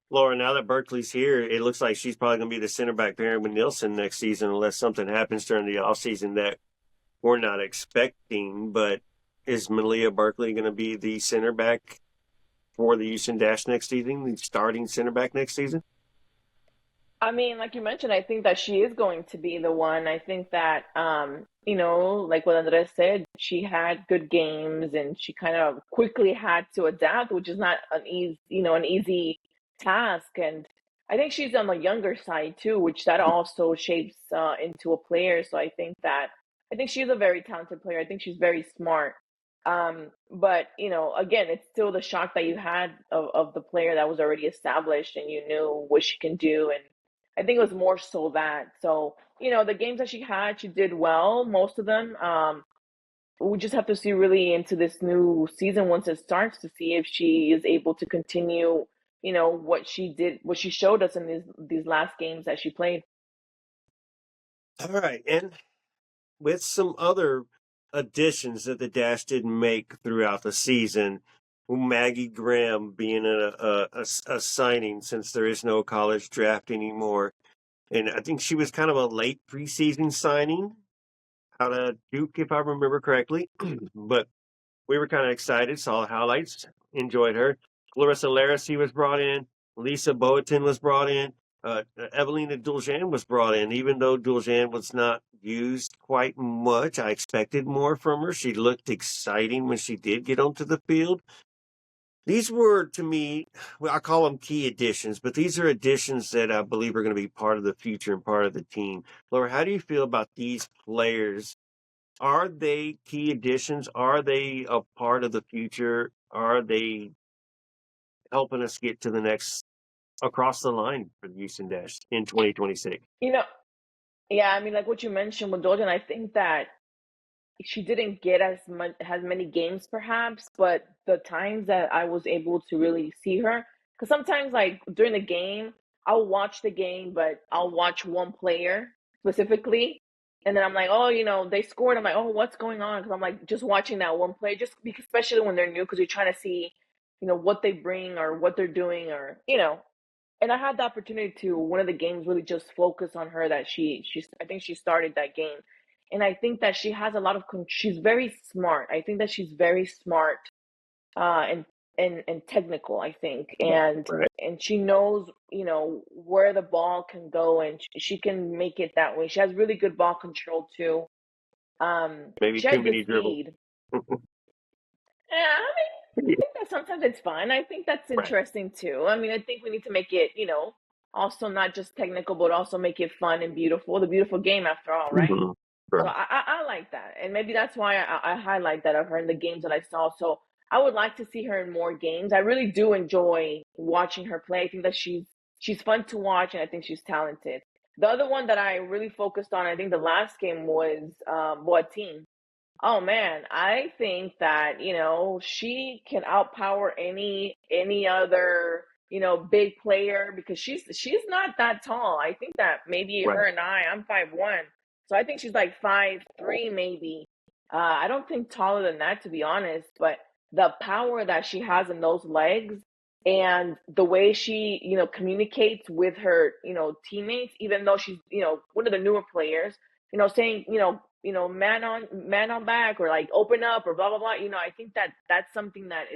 [SPEAKER 2] Laura, now that Berkeley's here, it looks like she's probably going to be the center back pairing with Nielsen next season, unless something happens during the off season that we're not expecting. But is Malia Berkeley going to be the center back for the Houston Dash next season, the starting center back next season?
[SPEAKER 4] I mean, like you mentioned, I think that she is going to be the one. I think that, like what Andres said, she had good games and she kind of quickly had to adapt, which is not an easy task. And I think she's on the younger side too, which that also shapes into a player. So I think she's a very talented player. I think she's very smart. But again, it's still the shock that you had of the player that was already established and you knew what she can do. And I think it was more so that. So, the games that she had, she did well, most of them. We just have to see really into this new season once it starts to see if she is able to continue, what she did, what she showed us in these last games that she played.
[SPEAKER 2] All right. And with some other additions that the Dash didn't make throughout the season, Maggie Graham being a signing since there is no college draft anymore. And I think she was kind of a late preseason signing out of Duke, if I remember correctly. But we were kind of excited, saw the highlights, enjoyed her. Clarissa Laracy was brought in. Lisa Boatin was brought in. Evelina Duljan was brought in. Even though Duljan was not used quite much, I expected more from her. She looked exciting when she did get onto the field. These were, to me, well, I call them key additions, but these are additions that I believe are going to be part of the future and part of the team. Laura, how do you feel about these players? Are they key additions? Are they a part of the future? Are they helping us get to the next across the line for the Houston Dash in 2026?
[SPEAKER 4] Yeah, I mean, like what you mentioned with Jordan, I think that she didn't get as many games perhaps, but the times that I was able to really see her, because sometimes like during the game, I'll watch the game, but I'll watch one player specifically, and then I'm like, oh, they scored. I'm like, oh, what's going on? Because I'm like just watching that one player, just because, especially when they're new, because you're trying to see, what they bring or what they're doing, or and I had the opportunity to one of the games really just focus on her that she's I think she started that game. And I think that she has a lot of she's very smart. I think that she's very smart and and technical, I think.
[SPEAKER 2] Right.
[SPEAKER 4] And she knows, where the ball can go and she can make it that way. She has really good ball control too.
[SPEAKER 2] Maybe
[SPEAKER 4] She
[SPEAKER 2] too
[SPEAKER 4] has good
[SPEAKER 2] many dribbles.
[SPEAKER 4] speed. Yeah, I think that sometimes it's fun. I think that's
[SPEAKER 2] Right.
[SPEAKER 4] interesting too. I mean, I think we need to make it, also not just technical, but also make it fun and beautiful. The beautiful game, after all, right?
[SPEAKER 2] Mhm.
[SPEAKER 4] So
[SPEAKER 2] Right.
[SPEAKER 4] I like that, and maybe that's why I highlight that of her in the games that I saw. So I would like to see her in more games. I really do enjoy watching her play. I think that she's fun to watch, and I think she's talented. The other one that I really focused on, I think the last game was Boateng. Oh man, I think that, she can outpower any other, big player because she's not that tall. I think that maybe
[SPEAKER 2] Right.
[SPEAKER 4] her and I'm 5'1". So I think she's like 5'3" maybe. I don't think taller than that, to be honest, but the power that she has in those legs and the way she, communicates with her, teammates, even though she's, one of the newer players, saying, man on back or like open up or blah blah blah. I think that that's something that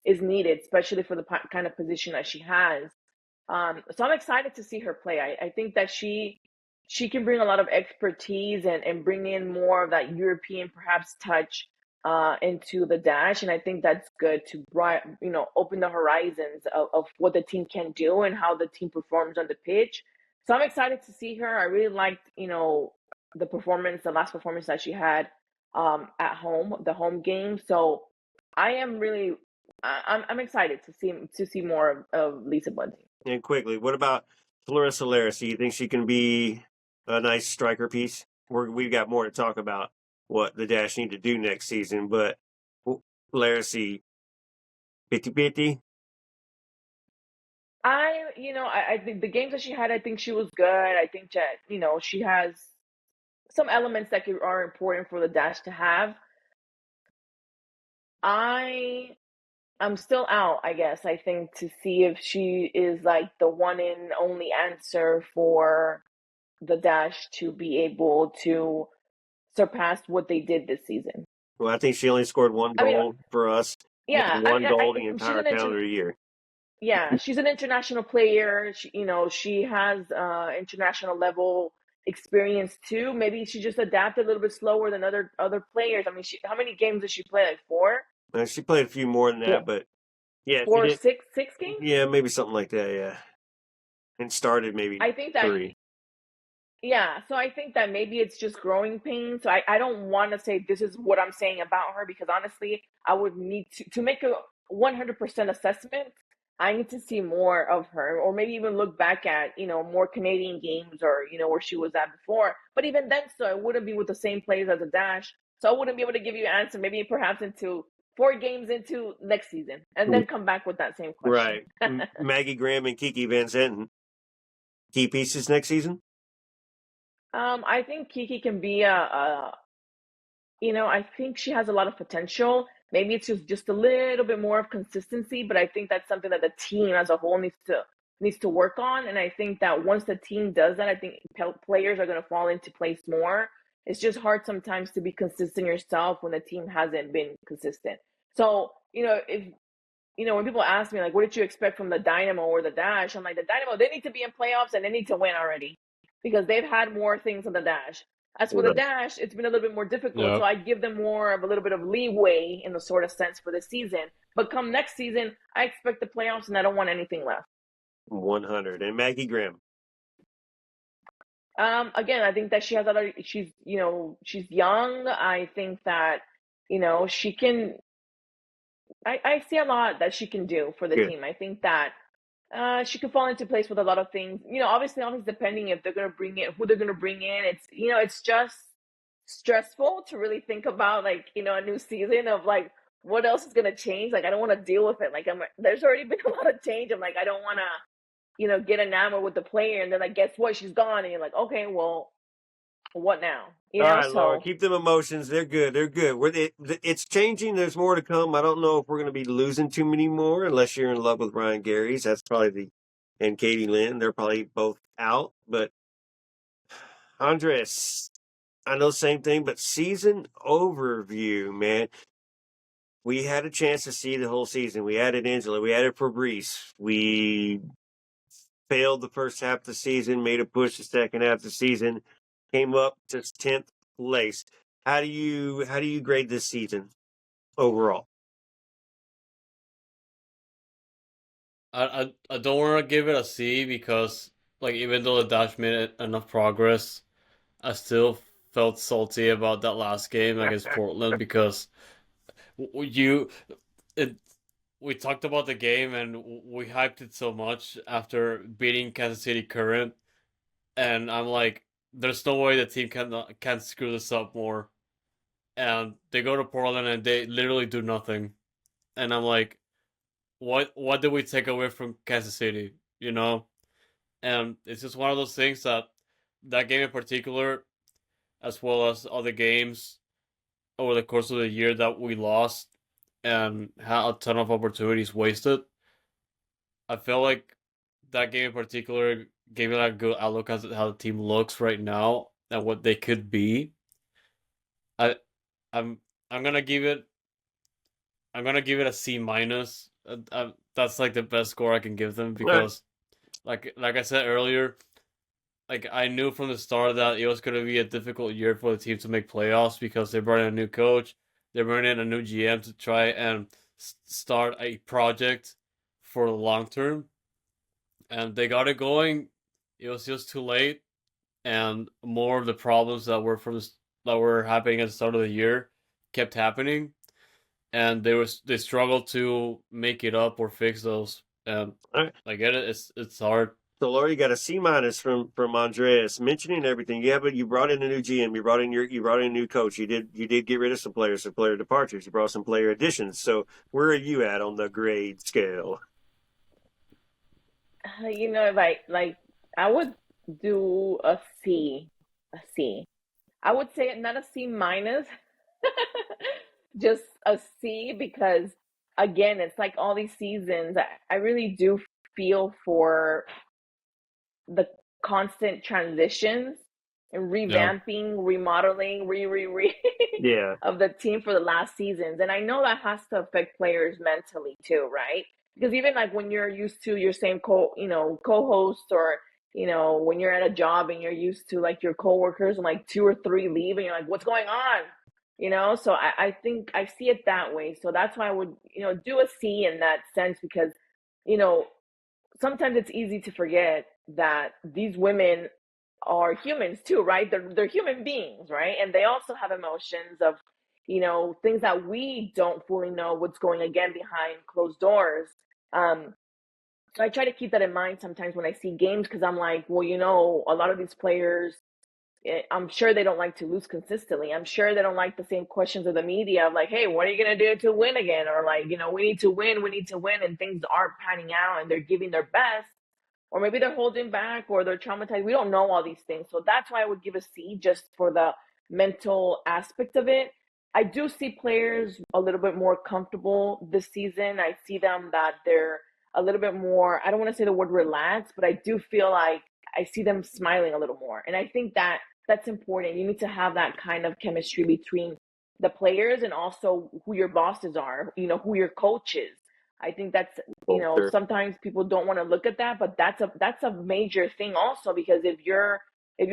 [SPEAKER 4] is needed, especially for the kind of position that she has. So I'm excited to see her play. I think that she can bring a lot of expertise and bring in more of that European perhaps touch into the dash, and I think that's good to open the horizons of what the team can do and how the team performs on the pitch. So I'm excited to see her. I really liked the last performance that she had at home, the home game. So I am really I'm excited to see more of Lisa Bunting.
[SPEAKER 2] And quickly, what about Clarissa Laracy? You think she can be a nice striker piece? We've got more to talk about what the Dash need to do next season, but Laracy, 50-50?
[SPEAKER 4] I think the games that she had, I think she was good. I think that, she has some elements that are important for the Dash to have. I'm still out, I guess, I think, to see if she is like the one and only answer for the Dash to be able to surpass what they did this season.
[SPEAKER 2] Well, I think she only scored one
[SPEAKER 4] I mean,
[SPEAKER 2] goal for us.
[SPEAKER 4] yeah, I
[SPEAKER 2] One
[SPEAKER 4] mean,
[SPEAKER 2] goal the
[SPEAKER 4] she's
[SPEAKER 2] entire
[SPEAKER 4] an
[SPEAKER 2] calendar year.
[SPEAKER 4] Yeah, she's an international player. She has international level experience too. Maybe she just adapted a little bit slower than other players. I mean, how many games did she play? Like four,
[SPEAKER 2] She played a few more than
[SPEAKER 4] four,
[SPEAKER 2] that, but yeah, she
[SPEAKER 4] four,
[SPEAKER 2] did.
[SPEAKER 4] six games.
[SPEAKER 2] Yeah, maybe something like that. Yeah, and started maybe
[SPEAKER 4] I think that
[SPEAKER 2] 3.
[SPEAKER 4] Yeah, so I think that maybe it's just growing pains. So I don't want to say this is what I'm saying about her because honestly, I would need to make a 100% assessment. I need to see more of her, or maybe even look back at more Canadian games, or where she was at before. But even then, so it wouldn't be with the same players as a Dash, so I wouldn't be able to give you an answer. Maybe perhaps into 4 games into next season, and then come back with that same question.
[SPEAKER 2] Right. Maggie Graham and Kiki Van Zanten, key pieces next season.
[SPEAKER 4] I think Kiki can be I think she has a lot of potential. Maybe it's just a little bit more of consistency, but I think that's something that the team as a whole needs to work on. And I think that once the team does that, I think players are going to fall into place more. It's just hard sometimes to be consistent yourself when the team hasn't been consistent. So, if when people ask me like, what did you expect from the Dynamo or the Dash? I'm like, the Dynamo, they need to be in playoffs and they need to win already because they've had more things on the Dash. As for the
[SPEAKER 2] Right.
[SPEAKER 4] Dash, it's been a little bit more difficult,
[SPEAKER 3] Yeah.
[SPEAKER 4] so I give them more of a little bit of leeway in the sort of sense for this season. But come next season, I expect the playoffs, and I don't want anything left.
[SPEAKER 2] 100. And Maggie Graham.
[SPEAKER 4] Again, I think that she has other. She's young. I think that she can. I see a lot that she can do for the
[SPEAKER 2] Good.
[SPEAKER 4] team. I think that she could fall into place with a lot of things. Obviously, depending if they're going to bring in, who they're going to bring in. It's just stressful to really think about, like, a new season of like what else is going to change. Like, I don't want to deal with it. Like, there's already been a lot of change. I'm like, I don't want to, get enamored with the player, and then like, guess what? She's gone, and you're like, okay, well, what now?
[SPEAKER 2] All right, Laura,
[SPEAKER 4] So
[SPEAKER 2] keep them emotions. They're good. They're good. It's changing. There's more to come. I don't know if we're going to be losing too many more unless you're in love with Ryan Gary's. That's probably and Katie Lynn. They're probably both out. But Andres, I know same thing, but season overview, man. We had a chance to see the whole season. We added Angela. We added Fabrice. We failed the first half of the season, made a push the second half of the season, came up to 10th place. How do you grade this season overall?
[SPEAKER 3] I don't want to give it a C because, like, even though the Dash made enough progress, I still felt salty about that last game against Portland because you it we talked about the game and we hyped it so much after beating Kansas City Current, and I'm like, there's no way the team can screw this up more. And they go to Portland and they literally do nothing, and I'm like, what did we take away from Kansas City? You know, and it's just one of those things that game in particular, as well as other games over the course of the year that we lost and had a ton of opportunities wasted. I feel like that game in particular gave me like a good outlook as to how the team looks right now and what they could be. I I'm I'm gonna give it a C minus. That's like the best score I can give them because, like I said earlier, like I knew from the start that it was going to be a difficult year for the team to make playoffs because they brought in a new coach, they brought in a new GM to try and start a project for the long term, and they got it going. It was just too late, and more of the problems that were happening at the start of the year kept happening, and they struggled to make it up or fix those. And
[SPEAKER 2] All right.
[SPEAKER 3] I get it; it's hard.
[SPEAKER 2] So Laura, you got a C minus from Andreas mentioning everything. Yeah, but you brought in a new GM, you brought in a new coach. You did get rid of some player departures. You brought some player additions. So where are you at on the grade scale?
[SPEAKER 4] if I would do a C, I would say not a C minus, just a C, because again, it's like all these seasons, I really do feel for the constant transitions and
[SPEAKER 3] Yeah.
[SPEAKER 4] revamping, remodeling,
[SPEAKER 2] Yeah.
[SPEAKER 4] of the team for the last seasons. And I know that has to affect players mentally too, right? because even like when you're used to your same co-host, or when you're at a job and you're used to like your coworkers and like 2 or 3 leave and you're like, what's going on? So I think I see it that way. So that's why I would, do a C in that sense, because, you know, sometimes it's easy to forget that these women are humans too, right? They're human beings, right? And they also have emotions of, things that we don't fully know what's going again behind closed doors. Um, so I try to keep that in mind sometimes when I see games, because I'm like, well, a lot of these players, I'm sure they don't like to lose consistently. I'm sure they don't like the same questions of the media of like, hey, what are you going to do to win again? Or like, we need to win, and things aren't panning out and they're giving their best. Or maybe they're holding back or they're traumatized. We don't know all these things. So that's why I would give a C, just for the mental aspect of it. I do see players a little bit more comfortable this season. I see them that they're a little bit more, I don't want to say the word relaxed, but I do feel like I see them smiling a little more. And I think that that's important. You need to have that kind of chemistry between the players and also who your bosses are, who your coach is. I think that's,
[SPEAKER 2] Sure.
[SPEAKER 4] sometimes people don't want to look at that, but that's a major thing also, because if your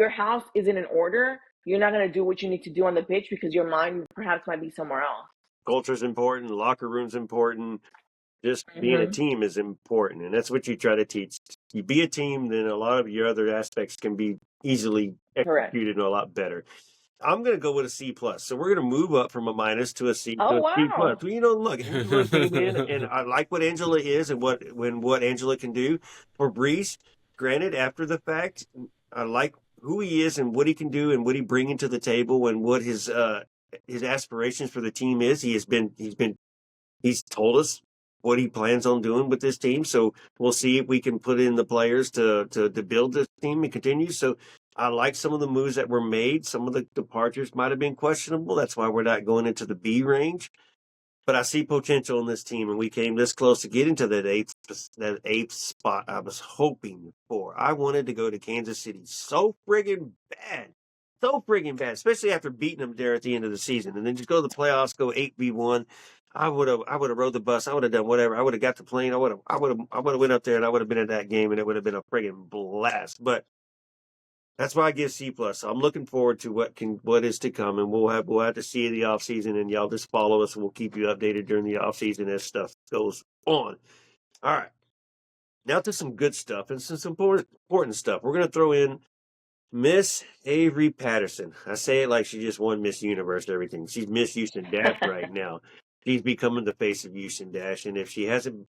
[SPEAKER 4] house isn't in order, you're not going to do what you need to do on the pitch, because your mind perhaps might be somewhere else.
[SPEAKER 2] Culture's important. Locker room's important. Just being a
[SPEAKER 4] Mm-hmm.
[SPEAKER 2] team is important, and that's what you try to teach. You be a team, then a lot of your other aspects can be easily
[SPEAKER 4] Correct.
[SPEAKER 2] executed a lot better. I'm going to go with a C plus. So we're going to move up from a minus to a C to
[SPEAKER 4] Oh,
[SPEAKER 2] a C plus.
[SPEAKER 4] wow.
[SPEAKER 2] Well, look, Angela came in, and I like what Angela is and what Angela can do. Fabrice, granted, after the fact, I like who he is and what he can do and what he bringing to the table and what his aspirations for the team is. He's told us what he plans on doing with this team. So we'll see if we can put in the players to build this team and continue. So I like some of the moves that were made. Some of the departures might have been questionable. That's why we're not going into the B range. But I see potential in this team, and we came this close to getting to that eighth spot I was hoping for. I wanted to go to Kansas City so friggin' bad, especially after beating them there at the end of the season, and then just go to the playoffs, go 8v1. I would have rode the bus. I would have done whatever. I would have got the plane. I would have went up there, and I would have been at that game, and it would have been a friggin' blast. But that's why I give C plus. So I'm looking forward to what is to come, and we'll have to see in the off season, and y'all just follow us, and we'll keep you updated during the off season as stuff goes on. All right, now to some good stuff and some important stuff. We're gonna throw in Miss Avery Patterson. I say it like she just won Miss Universe and everything. She's Miss Houston Dash right now. She's becoming the face of Houston Dash, and if she hasn't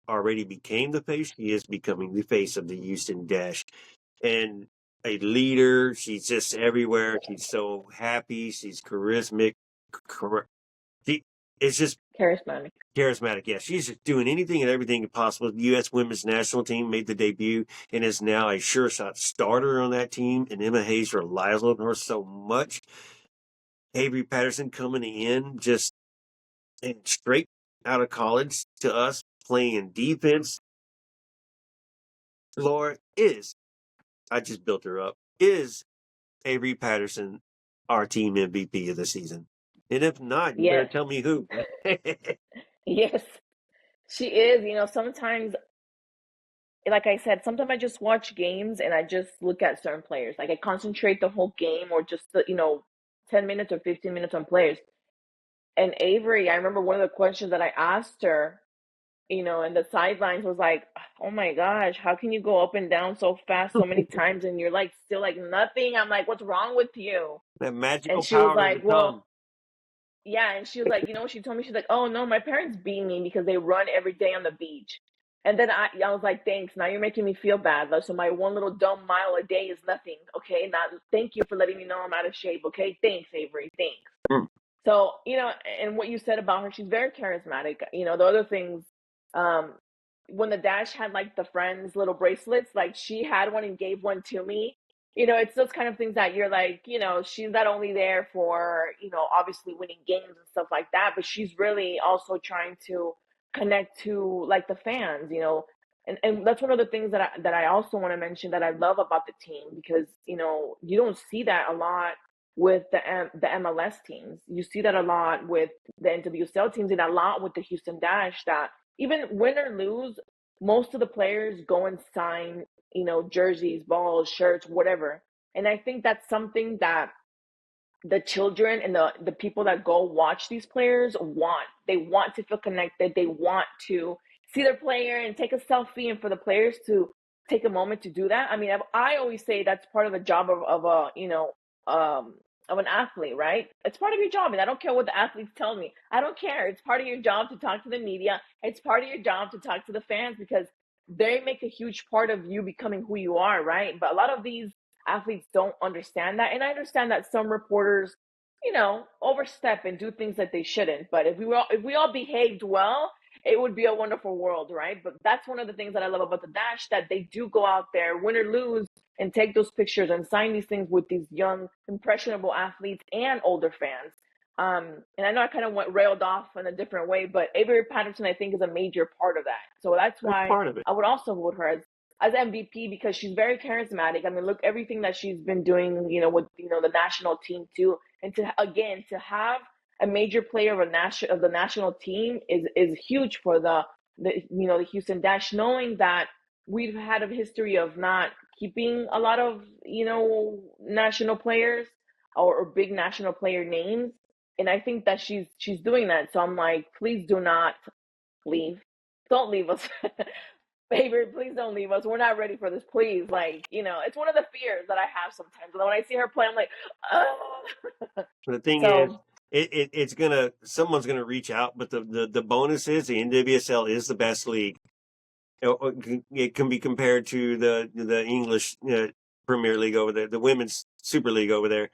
[SPEAKER 2] already became the face, she is becoming the face of the Houston Dash. And a leader. She's just everywhere. She's so happy. She's charismatic. She is just
[SPEAKER 4] Charismatic.
[SPEAKER 2] charismatic. Yeah, she's just doing anything and everything possible. The U.S. Women's National Team made the debut and is now a sure shot starter on that team. And Emma Hayes relies on her so much. Avery Patterson coming in just straight out of college to us playing defense. Laura I just built her up, is Avery Patterson our team MVP of the season? And if not, you better
[SPEAKER 4] Yes.
[SPEAKER 2] tell me who.
[SPEAKER 4] Yes. She is. Sometimes, like I said, sometimes I just watch games and I just look at certain players. Like I concentrate the whole game, or just 10 minutes or 15 minutes on players. And Avery, I remember one of the questions that I asked her, and the sidelines was like, oh my gosh, how can you go up and down so fast so many times and you're like still like nothing? I'm like, what's wrong with you?
[SPEAKER 2] That
[SPEAKER 4] And
[SPEAKER 2] magical
[SPEAKER 4] she was
[SPEAKER 2] power of the
[SPEAKER 4] like, well,
[SPEAKER 2] tongue.
[SPEAKER 4] yeah. And she was like, what she told me? She's like, oh no, my parents beat me because they run every day on the beach. And then I was like, thanks. Now you're making me feel bad. So my one little dumb mile a day is nothing. Okay. Now thank you for letting me know I'm out of shape. Okay. Thanks, Avery. Thanks.
[SPEAKER 2] Mm.
[SPEAKER 4] So, and what you said about her, she's very charismatic. The other things, um, when the Dash had like the Friends little bracelets, like she had one and gave one to me. It's those kind of things that you're like, she's not only there for, obviously winning games and stuff like that, but she's really also trying to connect to like the fans, and that's one of the things that I also want to mention that I love about the team, because, you don't see that a lot with the MLS teams. You see that a lot with the NWSL teams, and a lot with the Houston Dash, that even win or lose, most of the players go and sign, jerseys, balls, shirts, whatever. And I think that's something that the children and the people that go watch these players want. They want to feel connected. They want to see their player and take a selfie, and for the players to take a moment to do that. I mean, I always say that's part of the job of a of an athlete, right? It's part of your job, and I don't care what the athletes tell me. I don't care. It's part of your job to talk to the media. It's part of your job to talk to the fans, because they make a huge part of you becoming who you are, right? But a lot of these athletes don't understand that. And I understand that some reporters, overstep and do things that they shouldn't. But if we all behaved well, it would be a wonderful world, right? But that's one of the things that I love about the Dash, that they do go out there, win or lose, and take those pictures and sign these things with these young, impressionable athletes and older fans. And I know I kind of railed off in a different way, but Avery Patterson, I think, is a major part of that. So that's why
[SPEAKER 2] part of it.
[SPEAKER 4] I would also vote her as MVP, because she's very charismatic. I mean, look, everything that she's been doing, with the national team too, and to have a major player of the national team is huge for the Houston Dash, knowing that we've had a history of not keeping a lot of national players or big national player names, and I think that she's doing that. So I'm like, please do not leave. Don't leave us. Baby, please don't leave us. We're not ready for this. Please. It's one of the fears that I have sometimes. And when I see her play, I'm like, oh.
[SPEAKER 2] The thing is, someone's gonna reach out, but the bonus is the NWSL is the best league. It can be compared to the English Premier League over there, the Women's Super League over there.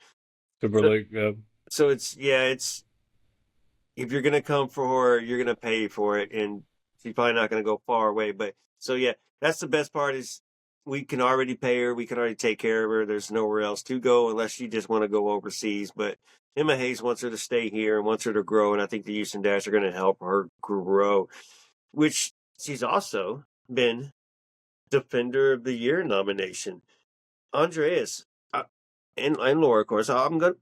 [SPEAKER 3] Super League, yeah.
[SPEAKER 2] So it's if you're gonna come for her, you're gonna pay for it, and she's probably not gonna go far away. But so yeah, that's the best part, is we can already pay her, we can already take care of her. There's nowhere else to go unless you just want to go overseas. But Emma Hayes wants her to stay here and wants her to grow, and I think the Houston Dash are going to help her grow, which she's also been Defender of the Year nomination. Andres and Laura, of course. I'm going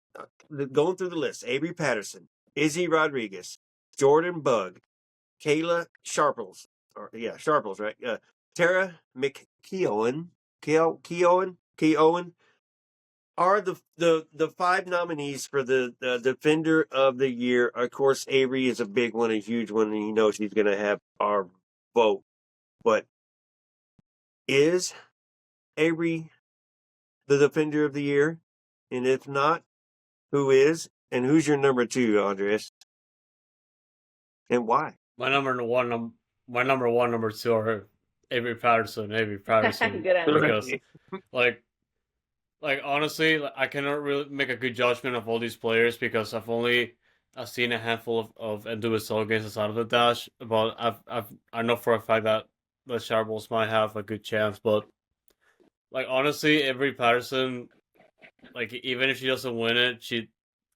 [SPEAKER 2] through the list: Avery Patterson, Izzy Rodriguez, Jordan Bugg, Kayla Sharples, Sharples, right? Tara McKeown are the five nominees for the Defender of the Year. Of course, Avery is a big one, a huge one, and she's going to have our vote. But is Avery the Defender of the Year? And if not, who is? And who's your number two, Andres? And why?
[SPEAKER 3] My number one, number two are Avery Patterson.
[SPEAKER 4] Good answer.
[SPEAKER 3] Because, like honestly, I cannot really make a good judgment of all these players because I've seen a handful of NWSL games outside of the Dash. But I know for a fact that the Sharples might have a good chance. But like honestly, Avery Patterson, like even if she doesn't win it, she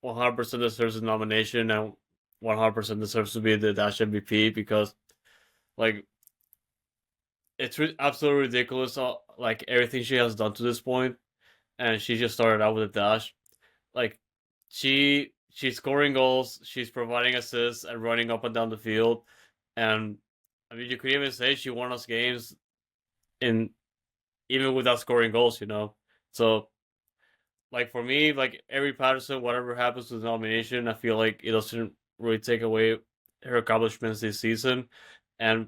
[SPEAKER 3] 100% deserves a nomination and 100% deserves to be the Dash MVP because, like, it's absolutely ridiculous. Like everything she has done to this point, and she just started out with the Dash. Like, she's scoring goals, she's providing assists, and running up and down the field. And I mean, you could even say she won us games even without scoring goals. So. Like for me, like Avery Patterson, whatever happens with the nomination, I feel like it doesn't really take away her accomplishments this season. And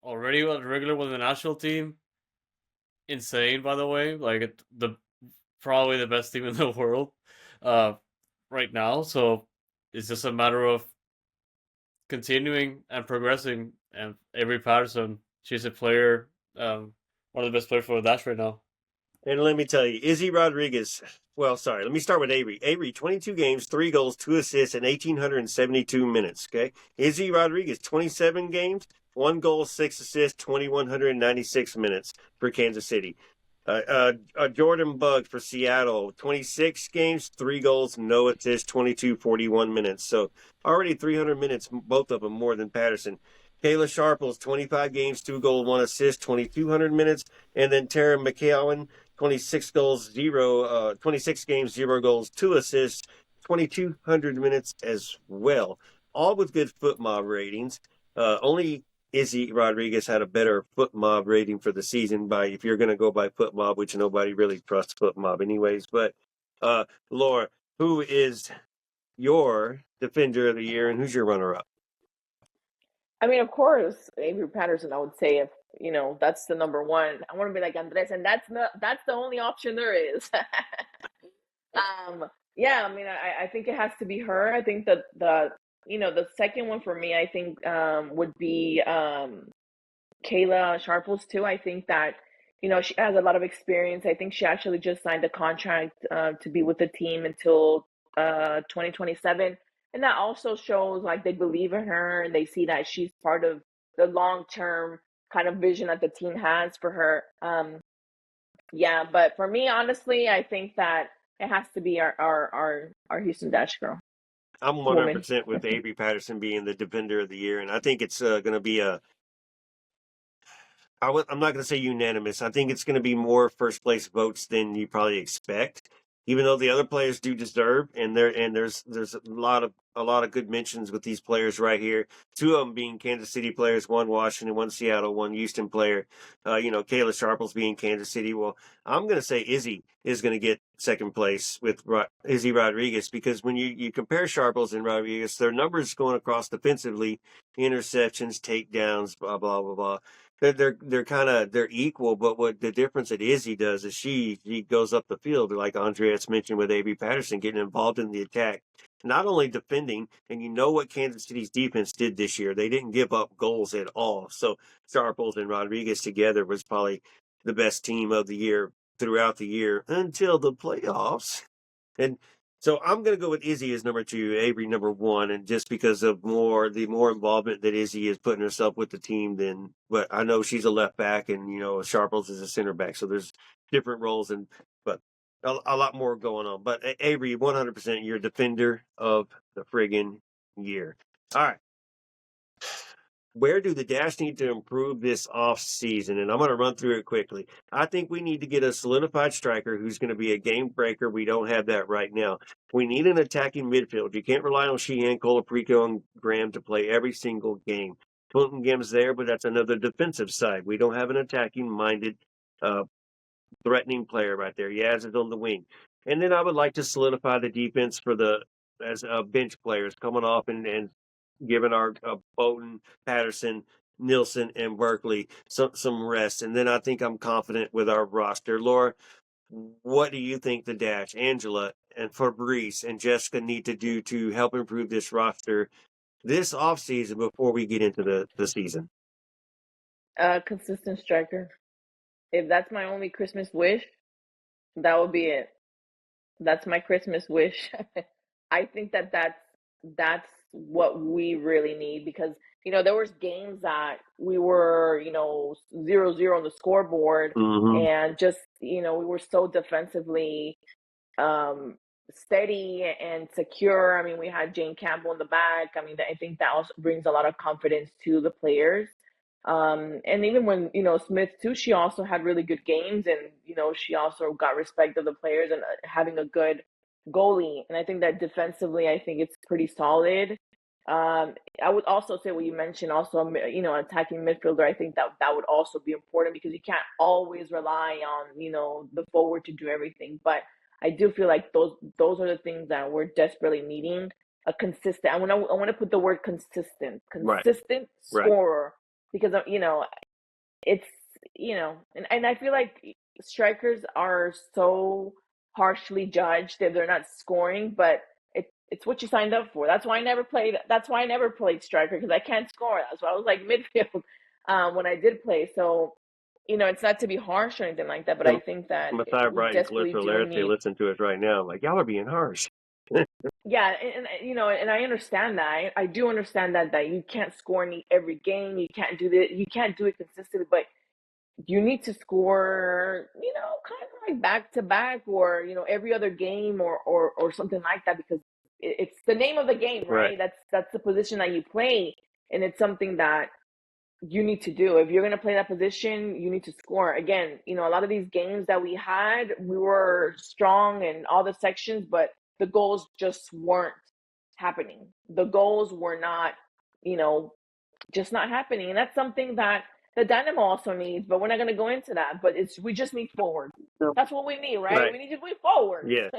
[SPEAKER 3] already regular with the national team, insane by the way. Like probably the best team in the world, right now. So it's just a matter of continuing and progressing. And Avery Patterson, she's a player, one of the best players for the Dash right now.
[SPEAKER 2] And let me tell you, Izzy Rodriguez. Well, sorry, let me start with Avery. Avery, 22 games, 3 goals, 2 assists, and 1,872 minutes, okay? Izzy Rodriguez, 27 games, 1 goal, 6 assists, 2,196 minutes for Kansas City. Jordan Bugg for Seattle, 26 games, 3 goals, no assists, 2,241 minutes. So already 300 minutes, both of them more than Patterson. Kayla Sharples, 25 games, 2 goals, 1 assist, 2,200 minutes. And then Tara McKeown, 26 games, 0 goals, 2 assists, 2,200 minutes as well. All with good foot mob ratings. Only Izzy Rodriguez had a better foot mob rating for the season if you're going to go by foot mob, which nobody really trusts foot mob anyways. But Laura, who is your defender of the year and who's your runner-up?
[SPEAKER 4] I mean, of course, Avery Patterson, I would say, if that's the number one. I want to be like Andres, and that's the only option there is. Yeah, I mean, I think it has to be her. I think that the second one for me, I think would be Kayla Sharples too. I think that she has a lot of experience. I think she actually just signed a contract to be with the team until 2027, and that also shows like they believe in her and they see that she's part of the long term kind of vision that the team has for her. Yeah, but for me, honestly, I think that it has to be our Houston Dash girl.
[SPEAKER 2] I'm
[SPEAKER 4] Woman.
[SPEAKER 2] 100% with Avery Patterson being the defender of the year, and I think it's going to be I'm not going to say unanimous. I think it's going to be more first place votes than you probably expect, even though the other players do deserve. And there's a lot of good mentions with these players right here. Two of them being Kansas City players, one Washington, one Seattle, one Houston player. Kayla Sharples being Kansas City. Well, I'm going to say Izzy is going to get second place with Izzy Rodriguez, because when you compare Sharples and Rodriguez, their numbers going across defensively, interceptions, takedowns, blah blah blah blah, they're equal, but what the difference that Izzy does is she goes up the field, like Andreas mentioned with A.B. Patterson, getting involved in the attack, not only defending. And you know what Kansas City's defense did this year? They didn't give up goals at all. So Sharples and Rodriguez together was probably the best team of the year throughout the year until the playoffs. And so I'm going to go with Izzy as number two, Avery number one, and just because of the more involvement that Izzy is putting herself with the team than. But I know she's a left back, and Sharples is a center back, so there's different roles, but a lot more going on. But Avery, 100%, you're defender of the friggin' year. All right. Where do the Dash need to improve this off season? And I'm going to run through it quickly. I think we need to get a solidified striker who's going to be a game breaker. We don't have that right now. We need an attacking midfield. You can't rely on Sheehan, Colaprico, and Graham to play every single game. Clinton Gim's there, but that's another defensive side. We don't have an attacking-minded, threatening player right there. Yaz is on the wing. And then I would like to solidify the defense as bench players coming off and giving our Bowden, Patterson, Nilsson, and Berkeley some rest. And then I think I'm confident with our roster. Laura, what do you think the Dash, Angela, and Fabrice and Jessica need to do to help improve this roster this offseason before we get into the season?
[SPEAKER 4] Consistent striker. If that's my only Christmas wish, that would be it. That's my Christmas wish. I think that's what we really need, because there was games that we were 0-0 on the scoreboard,
[SPEAKER 2] Mm-hmm.
[SPEAKER 4] and just we were so defensively steady and secure. I mean, we had Jane Campbell in the back. I mean, I think that also brings a lot of confidence to the players. And even when Smith too, she also had really good games, and she also got respect of the players and having a good goalie. And I think that defensively, I think it's pretty solid. I would also say what you mentioned, also attacking midfielder. I think that would also be important, because you can't always rely on the forward to do everything. But I do feel like those are the things that we're desperately needing. A consistent. I want to put the word consistent scorer. Because it's and I feel like strikers are so harshly judged if they're not scoring, but it's what you signed up for. That's why I never played striker, because I can't score. That's why I was like midfield when I did play. So it's not to be harsh or anything like that, but I think that
[SPEAKER 2] Matthias
[SPEAKER 4] we
[SPEAKER 2] Bright and
[SPEAKER 4] desperately
[SPEAKER 2] Calipso
[SPEAKER 4] do
[SPEAKER 2] Larry, they
[SPEAKER 4] need.
[SPEAKER 2] listen to us right now. Like, y'all are being harsh.
[SPEAKER 4] Yeah, and and I understand that. I do understand that you can't score in every game. You can't do that. You can't do it consistently, but you need to score, kind of like back to back, or every other game, or something like that, because it's the name of the game, right? That's the position that you play, and it's something that you need to do. If you're going to play that position, you need to score. Again, a lot of these games that we had, we were strong in all the sections, but the goals just weren't happening. The goals were not, just not happening. And that's something that the Dynamo also needs, but we're not going to go into that. But we just need forward.
[SPEAKER 2] No.
[SPEAKER 4] That's what we need, right?
[SPEAKER 2] Right.
[SPEAKER 4] We need to move forward.
[SPEAKER 2] Yes.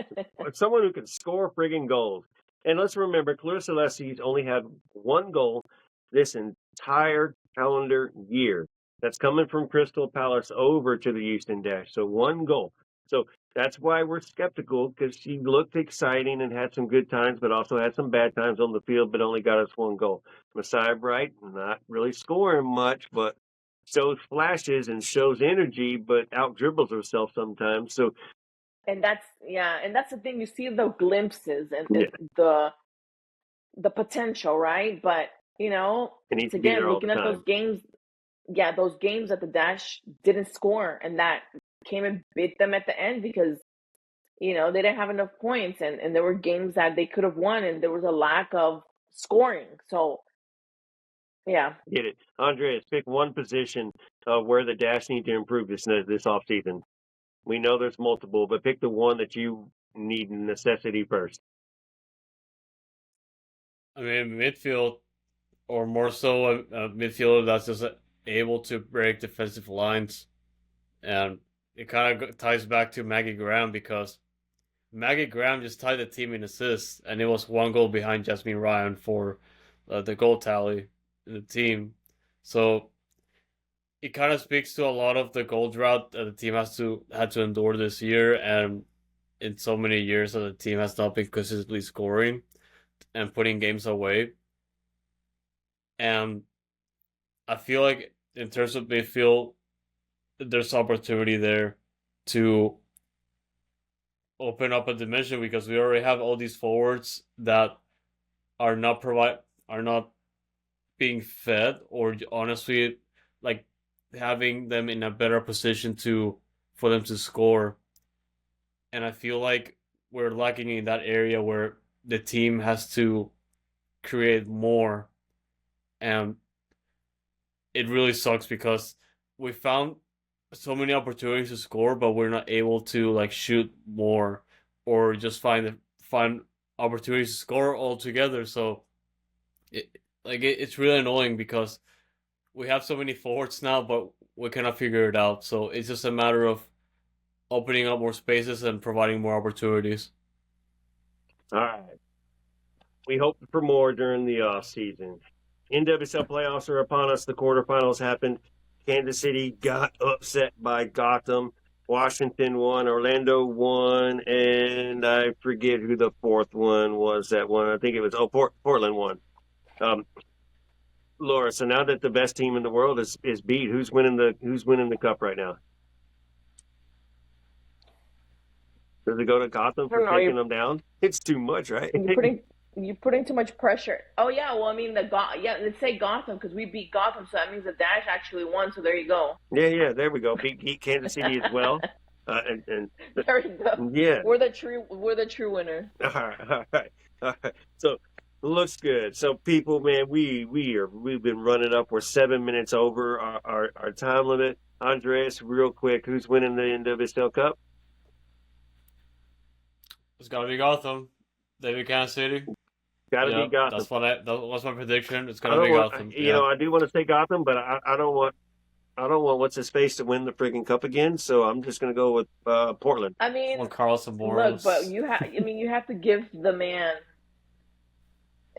[SPEAKER 2] Someone who can score friggin' goals. And let's remember, Clarissa Celestes only had one goal this entire calendar year. That's coming from Crystal Palace over to the Houston Dash. So one goal. So that's why we're skeptical, because she looked exciting and had some good times, but also had some bad times on the field, but only got us one goal. Messiah Bright, not really scoring much, but shows flashes and shows energy, but out dribbles herself sometimes. So
[SPEAKER 4] And that's the thing. You see the glimpses and
[SPEAKER 2] yeah.
[SPEAKER 4] the potential, right? But
[SPEAKER 2] It needs
[SPEAKER 4] it's
[SPEAKER 2] to be
[SPEAKER 4] again
[SPEAKER 2] there all
[SPEAKER 4] looking
[SPEAKER 2] the
[SPEAKER 4] at those
[SPEAKER 2] time.
[SPEAKER 4] games. Yeah, those games that the Dash didn't score, and that came and bit them at the end because they didn't have enough points, and there were games that they could have won, and there was a lack of scoring. So yeah.
[SPEAKER 2] Get it. Andres, pick one position where the Dash need to improve this offseason. We know there's multiple, but pick the one that you need necessity first.
[SPEAKER 3] I mean, midfield, or more so a midfielder that's just able to break defensive lines. And it kind of ties back to Maggie Graham, because Maggie Graham just tied the team in assists, and it was one goal behind Jasmine Ryan for the goal tally in the team. So it kind of speaks to a lot of the goal drought that the team had to endure this year, and in so many years that the team has not been consistently scoring and putting games away. And I feel like in terms of midfield, there's opportunity there to open up a dimension, because we already have all these forwards that are not being fed, or honestly, like, having them in a better position for them to score. And I feel like we're lacking in that area where the team has to create more, and it really sucks because we found so many opportunities to score, but we're not able to like shoot more or just find opportunities to score altogether. So it's really annoying because we have so many forwards now, but we cannot figure it out. So it's just a matter of opening up more spaces and providing more opportunities.
[SPEAKER 2] All right. We hope for more during the off season. NWSL playoffs are upon us. The quarterfinals happened. Kansas City got upset by Gotham. Washington won. Orlando won. And I forget who the fourth one was that won. I think it was Portland won. Laura, so now that the best team in the world is beat, who's winning the cup right now? Does it go to Gotham for taking them down? It's too much, right?
[SPEAKER 4] You're putting too much pressure. Oh yeah, well I mean let's say Gotham, because we beat Gotham, so that means the Dash actually won. So there you go.
[SPEAKER 2] Yeah, there we go. Beat Kansas City as well. And
[SPEAKER 4] there you go.
[SPEAKER 2] Yeah,
[SPEAKER 4] we're the true winner.
[SPEAKER 2] All right. So looks good. So people, man, we've been running up. We're 7 minutes over our time limit. Andres, real quick, who's winning the NWSL Cup?
[SPEAKER 3] It's gotta be Gotham. They beat Kansas City.
[SPEAKER 2] Gotta be Gotham.
[SPEAKER 3] That was my prediction. It's gotta be Gotham.
[SPEAKER 2] I do want to say Gotham, but I don't want what's his face to win the freaking cup again. So I'm just gonna go with Portland.
[SPEAKER 4] I mean,
[SPEAKER 3] Carlson Morris.
[SPEAKER 4] Look, but you have to give the man.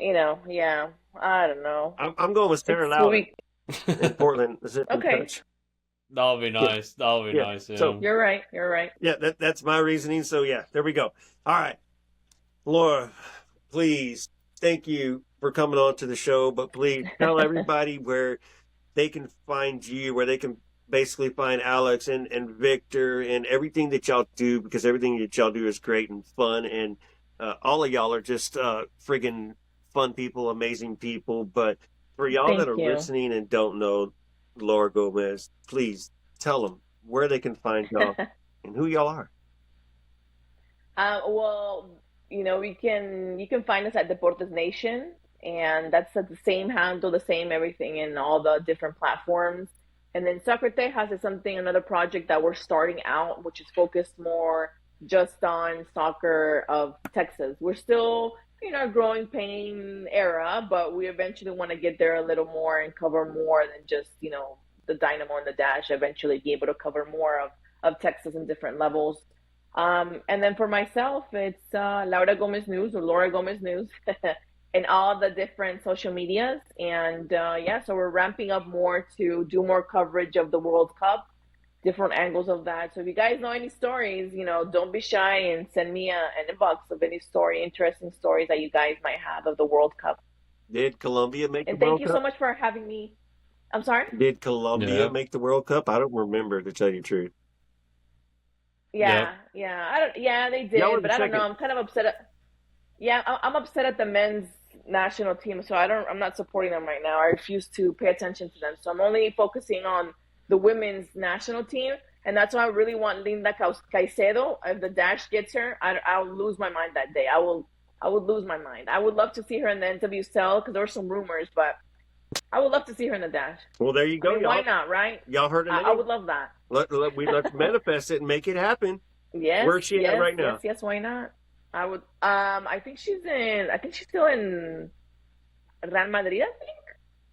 [SPEAKER 4] Yeah. I don't know.
[SPEAKER 2] I'm going with Sarah Lowry in Portland.
[SPEAKER 4] Okay.
[SPEAKER 3] That would be nice. That would be nice. Yeah.
[SPEAKER 2] So
[SPEAKER 4] you're right.
[SPEAKER 2] Yeah, that's my reasoning. So yeah, there we go. All right, Laura, please, thank you for coming on to the show. But please tell everybody where they can find you, where they can basically find Alex and Victor and everything that y'all do, because everything that y'all do is great and fun, and all of y'all are just friggin' fun people, amazing people. But for y'all that are listening and don't know Laura Gomez, please tell them where they can find y'all and who y'all are.
[SPEAKER 4] Well, you can find us at Deportes Nation, and that's at the same handle, the same everything in all the different platforms. And then Soccer Tejas is another project that we're starting out, which is focused more just on soccer of Texas. We're still, in our growing pain era, but we eventually want to get there a little more and cover more than just, the Dynamo and the Dash. Eventually be able to cover more of Texas in different levels. And then for myself, it's Laura Gomez News or Laura Gomez News in all the different social medias. And so we're ramping up more to do more coverage of the World Cup, different angles of that. So if you guys know any stories, don't be shy and send me an inbox of any interesting stories that you guys might have of the World Cup.
[SPEAKER 2] Did Colombia make the World Cup?
[SPEAKER 4] And thank you so much for having me. I'm sorry?
[SPEAKER 2] Did Colombia make the World Cup? I don't remember, to tell you the truth.
[SPEAKER 4] Yeah, they did, but I don't know. I'm kind of upset. I'm upset at the men's national team, so I'm not supporting them right now. I refuse to pay attention to them. So I'm only focusing on the women's national team, and that's why I really want Linda Caicedo. If the Dash gets her, I'll lose my mind that day. I would lose my mind. I would love to see her in the NWSL because there were some rumors, but I would love to see her in the Dash.
[SPEAKER 2] Well, there you go.
[SPEAKER 4] Y'all. Why not, right?
[SPEAKER 2] Y'all heard it.
[SPEAKER 4] I would love that.
[SPEAKER 2] Let's manifest it and make it happen.
[SPEAKER 4] Yes.
[SPEAKER 2] Where's she at right now?
[SPEAKER 4] Yes, why not? I would. I think she's still in Real Madrid. I think.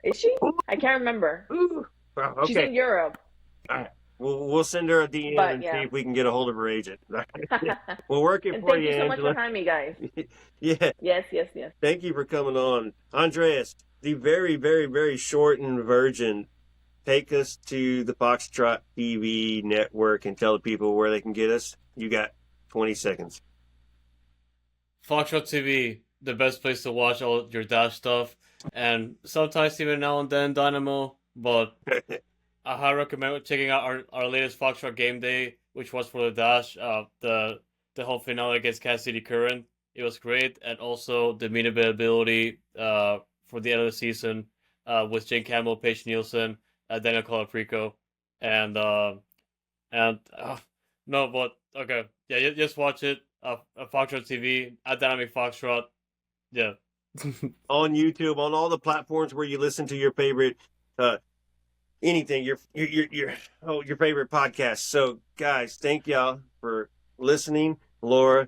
[SPEAKER 4] Is she? I can't remember.
[SPEAKER 2] Ooh. Well, okay.
[SPEAKER 4] She's in Europe.
[SPEAKER 2] All right. We'll send her a DM and see if we can get a hold of her agent. We'll work it for you,
[SPEAKER 4] Angela. Thank you so much for having me, guys.
[SPEAKER 2] Yeah.
[SPEAKER 4] Yes.
[SPEAKER 2] Thank you for coming on. Andres, the very, very, very shortened version, take us to the Foxtrot TV network and tell the people where they can get us. You got 20 seconds.
[SPEAKER 3] Foxtrot TV, the best place to watch all your Dash stuff, and sometimes even now and then Dynamo, but I highly recommend checking out our latest Foxtrot game day, which was for the Dash, the whole finale against Kansas City Current. It was great, and also the media availability for the end of the season with Jane Campbell, Paige Nielsen, Daniel Colaprico, and no, but okay, yeah, just watch it. Foxtrot TV at Dynamic Foxtrot, yeah.
[SPEAKER 2] On YouTube, on all the platforms where you listen to your favorite anything, your favorite podcast. So, guys, thank y'all for listening. Laura,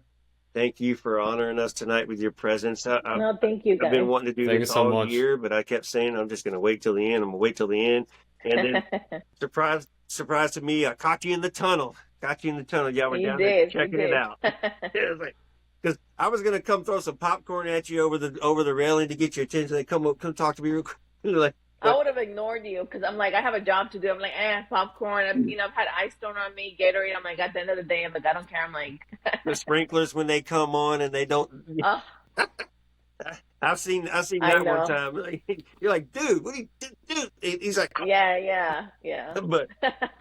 [SPEAKER 2] thank you for honoring us tonight with your presence.
[SPEAKER 4] No, thank you, guys.
[SPEAKER 2] I've been wanting to do this all year, but I kept saying I'm just going to wait till the end. I'm going to wait till the end. And then, surprise to me, I caught you in the tunnel. Y'all were down there checking it out. Because I was going to come throw some popcorn at you over the railing to get your attention. They come talk to me real quick. Like,
[SPEAKER 4] I would have ignored you because I'm like, I have a job to do. I'm like, popcorn. I've had ice thrown on me, Gatorade. I'm like, at the end of the day, I'm like, I don't care. I'm like,
[SPEAKER 2] the sprinklers when they come on and they don't. I've seen that one time. You're like, dude, what do you do? He's like,
[SPEAKER 4] yeah.
[SPEAKER 2] But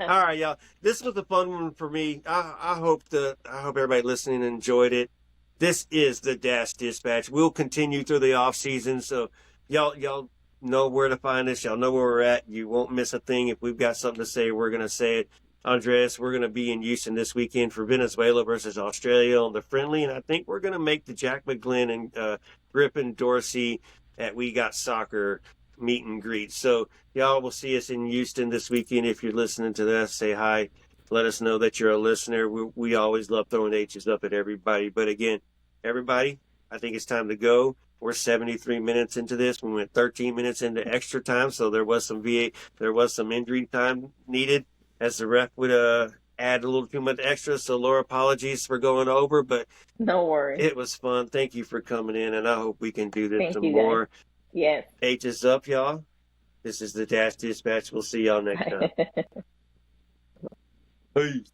[SPEAKER 2] all right, y'all. This was a fun one for me. I hope everybody listening enjoyed it. This is the Dash Dispatch. We'll continue through the off season, so y'all know where to find us. Y'all know where we're at. You won't miss a thing. If we've got something to say, we're gonna say it. Andres, we're gonna be in Houston this weekend for Venezuela versus Australia on the friendly, and I think we're gonna make the Jack McGlynn and Griffin Dorsey at We Got Soccer meet and greet. So y'all will see us in Houston this weekend. If you're listening to this, say hi. Let us know that you're a listener. We always love throwing H's up at everybody. But again, everybody, I think it's time to go. We're 73 minutes into this. We went 13 minutes into extra time, so there was some injury time needed, as the ref would add a little too much extra. So Laura, apologies for going over, but
[SPEAKER 4] no worries.
[SPEAKER 2] It was fun. Thank you for coming in, and I hope we can do this some more.
[SPEAKER 4] Guys. Yes.
[SPEAKER 2] H is up, y'all. This is the Dash Dispatch. We'll see y'all next time. Peace.